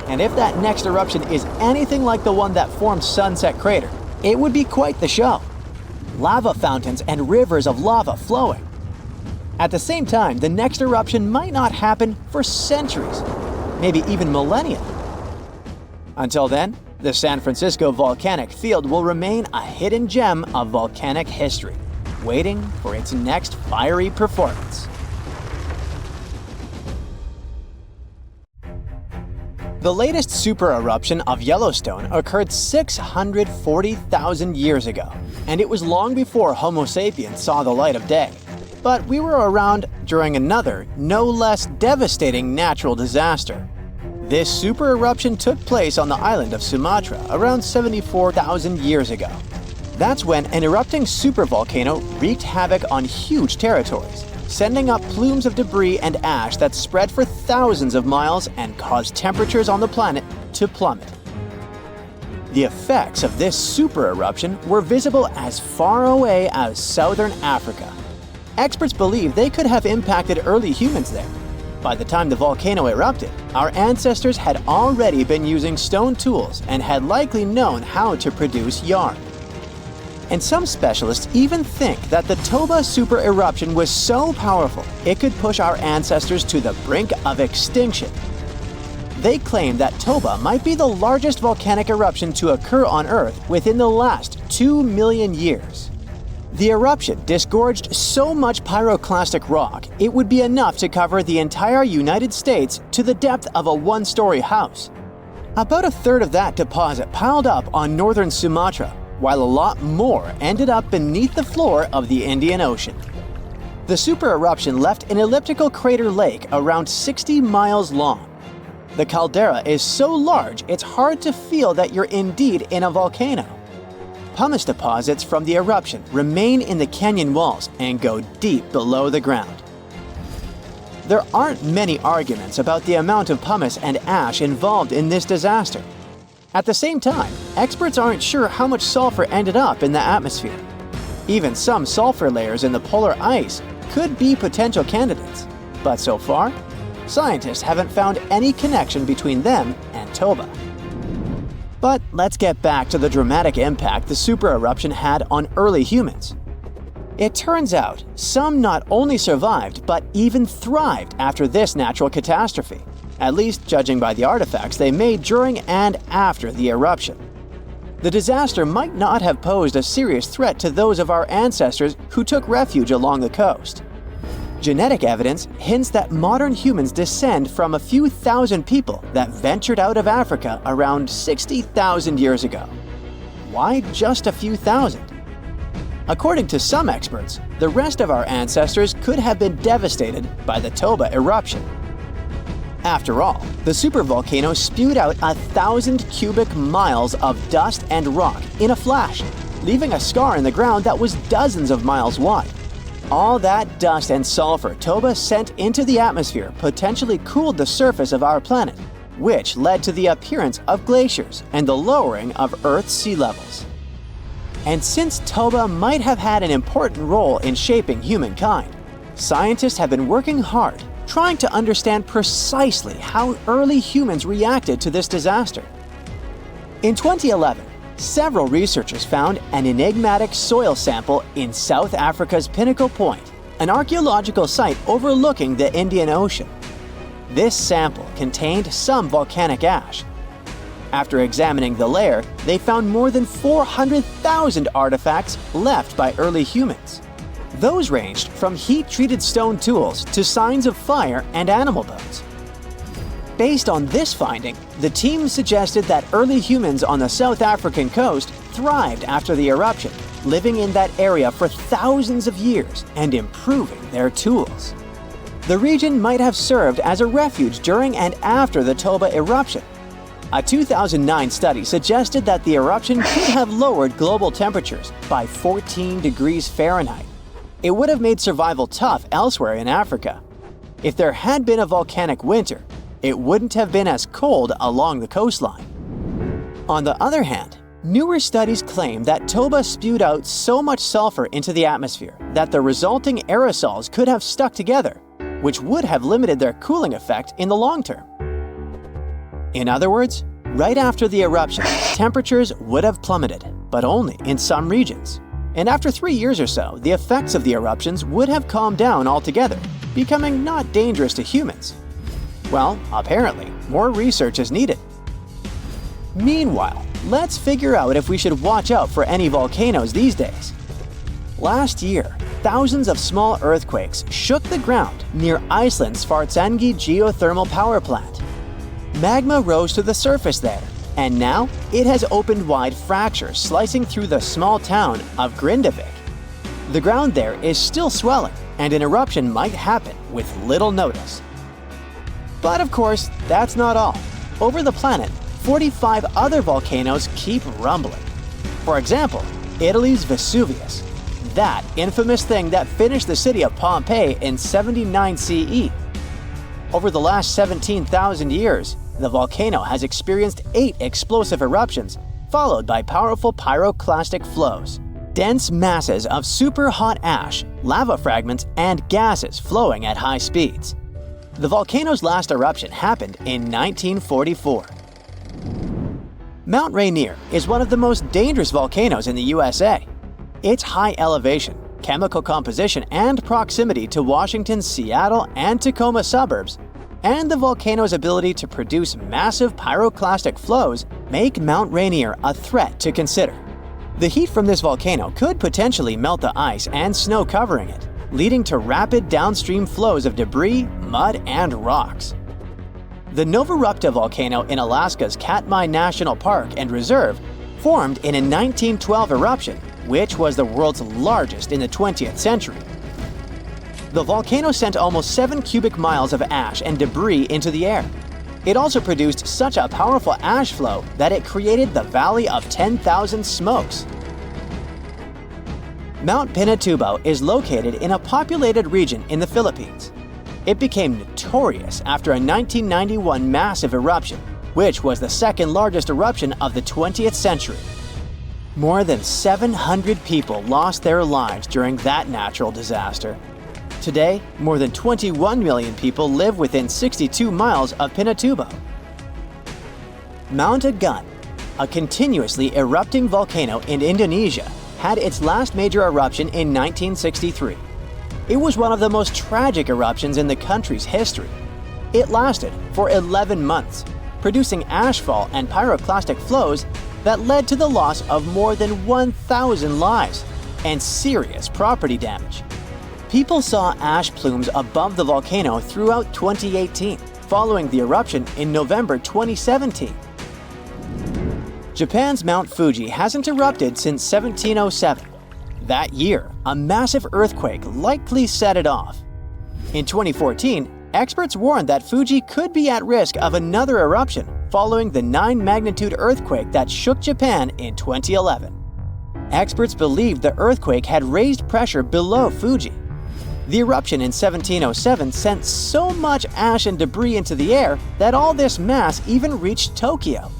And if that next eruption is anything like the one that formed Sunset Crater, it would be quite the show. Lava fountains and rivers of lava flowing. At the same time, the next eruption might not happen for centuries, maybe even millennia. Until then, the San Francisco volcanic field will remain a hidden gem of volcanic history, waiting for its next fiery performance. The latest super eruption of Yellowstone occurred 640,000 years ago, and it was long before Homo sapiens saw the light of day. But we were around during another, no less devastating natural disaster. This super eruption took place on the island of Sumatra around 74,000 years ago. That's when an erupting supervolcano wreaked havoc on huge territories, sending up plumes of debris and ash that spread for thousands of miles and caused temperatures on the planet to plummet. The effects of this super eruption were visible as far away as southern Africa. Experts believe they could have impacted early humans there. By the time the volcano erupted, our ancestors had already been using stone tools and had likely known how to produce yarn. And some specialists even think that the Toba super eruption was so powerful it could push our ancestors to the brink of extinction. They claim that Toba might be the largest volcanic eruption to occur on Earth within the last 2 million years. The eruption disgorged so much pyroclastic rock it would be enough to cover the entire United States to the depth of a one-story house. About a third of that deposit piled up on northern Sumatra, while a lot more ended up beneath the floor of the Indian Ocean. The super eruption left an elliptical crater lake around 60 miles long. The caldera is so large it's hard to feel that you're indeed in a volcano. Pumice deposits from the eruption remain in the canyon walls and go deep below the ground. There aren't many arguments about the amount of pumice and ash involved in this disaster. At the same time, experts aren't sure how much sulfur ended up in the atmosphere. Even some sulfur layers in the polar ice could be potential candidates, but so far, scientists haven't found any connection between them and Toba. But let's get back to the dramatic impact the super eruption had on early humans. It turns out some not only survived but even thrived after this natural catastrophe, at least judging by the artifacts they made during and after the eruption. The disaster might not have posed a serious threat to those of our ancestors who took refuge along the coast. Genetic evidence hints that modern humans descend from a few thousand people that ventured out of Africa around 60,000 years ago. Why just a few thousand? According to some experts, the rest of our ancestors could have been devastated by the Toba eruption. After all, the supervolcano spewed out 1,000 cubic miles of dust and rock in a flash, leaving a scar in the ground that was dozens of miles wide. All that dust and sulfur Toba sent into the atmosphere potentially cooled the surface of our planet, which led to the appearance of glaciers and the lowering of Earth's sea levels. And since Toba might have had an important role in shaping humankind, scientists have been working hard trying to understand precisely how early humans reacted to this disaster. In 2011, several researchers found an enigmatic soil sample in South Africa's Pinnacle Point, an archaeological site overlooking the Indian Ocean. This sample contained some volcanic ash. After examining the layer, they found more than 400,000 artifacts left by early humans. Those ranged from heat-treated stone tools to signs of fire and animal bones. Based on this finding, the team suggested that early humans on the South African coast thrived after the eruption, living in that area for thousands of years and improving their tools. The region might have served as a refuge during and after the Toba eruption. A 2009 study suggested that the eruption could have lowered global temperatures by 14 degrees Fahrenheit. It would have made survival tough elsewhere in Africa. If there had been a volcanic winter, it wouldn't have been as cold along the coastline. On the other hand, newer studies claim that Toba spewed out so much sulfur into the atmosphere that the resulting aerosols could have stuck together, which would have limited their cooling effect in the long term. In other words, right after the eruption, temperatures would have plummeted, but only in some regions. And after 3 years or so, the effects of the eruptions would have calmed down altogether, becoming not dangerous to humans. Well, apparently, more research is needed. Meanwhile, let's figure out if we should watch out for any volcanoes these days. Last year, thousands of small earthquakes shook the ground near Iceland's Svartsengi geothermal power plant. Magma rose to the surface there, and now it has opened wide fractures slicing through the small town of Grindavik. The ground there is still swelling, and an eruption might happen with little notice. But of course, that's not all. Over the planet, 45 other volcanoes keep rumbling. For example, Italy's Vesuvius, that infamous thing that finished the city of Pompeii in 79 CE. Over the last 17,000 years, the volcano has experienced 8 explosive eruptions, followed by powerful pyroclastic flows, dense masses of super hot ash, lava fragments, and gases flowing at high speeds. The volcano's last eruption happened in 1944. Mount Rainier is one of the most dangerous volcanoes in the USA. Its high elevation, chemical composition, and proximity to Washington's Seattle and Tacoma suburbs, and the volcano's ability to produce massive pyroclastic flows make Mount Rainier a threat to consider. The heat from this volcano could potentially melt the ice and snow covering it, leading to rapid downstream flows of debris, mud, and rocks. The Novarupta volcano in Alaska's Katmai National Park and Reserve formed in a 1912 eruption, which was the world's largest in the 20th century. The volcano sent almost 7 cubic miles of ash and debris into the air. It also produced such a powerful ash flow that it created the Valley of 10,000 Smokes. Mount Pinatubo is located in a populated region in the Philippines. It became notorious after a 1991 massive eruption, which was the second largest eruption of the 20th century. More than 700 people lost their lives during that natural disaster. Today, more than 21 million people live within 62 miles of Pinatubo. Mount Agun, a continuously erupting volcano in Indonesia, had its last major eruption in 1963. It was one of the most tragic eruptions in the country's history. It lasted for 11 months, producing ashfall and pyroclastic flows that led to the loss of more than 1,000 lives and serious property damage. People saw ash plumes above the volcano throughout 2018, following the eruption in November 2017. Japan's Mount Fuji hasn't erupted since 1707. That year, a massive earthquake likely set it off. In 2014, experts warned that Fuji could be at risk of another eruption following the 9-magnitude earthquake that shook Japan in 2011. Experts believed the earthquake had raised pressure below Fuji. The eruption in 1707 sent so much ash and debris into the air that all this mass even reached Tokyo.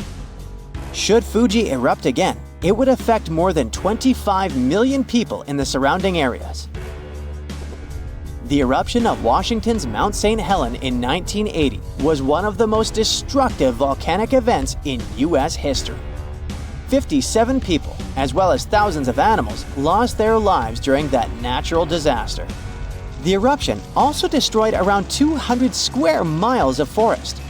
Should Fuji erupt again, it would affect more than 25 million people in the surrounding areas. The eruption of Washington's Mount St. Helens in 1980 was one of the most destructive volcanic events in U.S. history. 57 people, as well as thousands of animals, lost their lives during that natural disaster. The eruption also destroyed around 200 square miles of forest.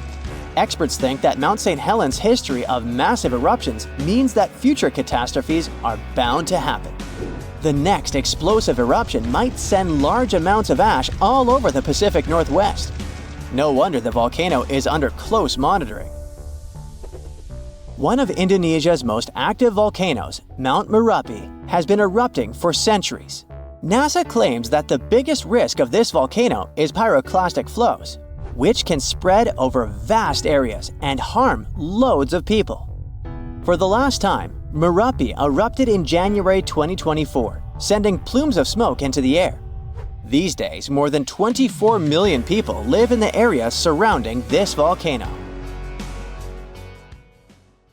Experts think that Mount St. Helens' history of massive eruptions means that future catastrophes are bound to happen. The next explosive eruption might send large amounts of ash all over the Pacific Northwest. No wonder the volcano is under close monitoring. One of Indonesia's most active volcanoes, Mount Merapi, has been erupting for centuries. NASA claims that the biggest risk of this volcano is pyroclastic flows. which can spread over vast areas and harm loads of people. For the last time, Merapi erupted in January 2024, sending plumes of smoke into the air. These days, more than 24 million people live in the area surrounding this volcano.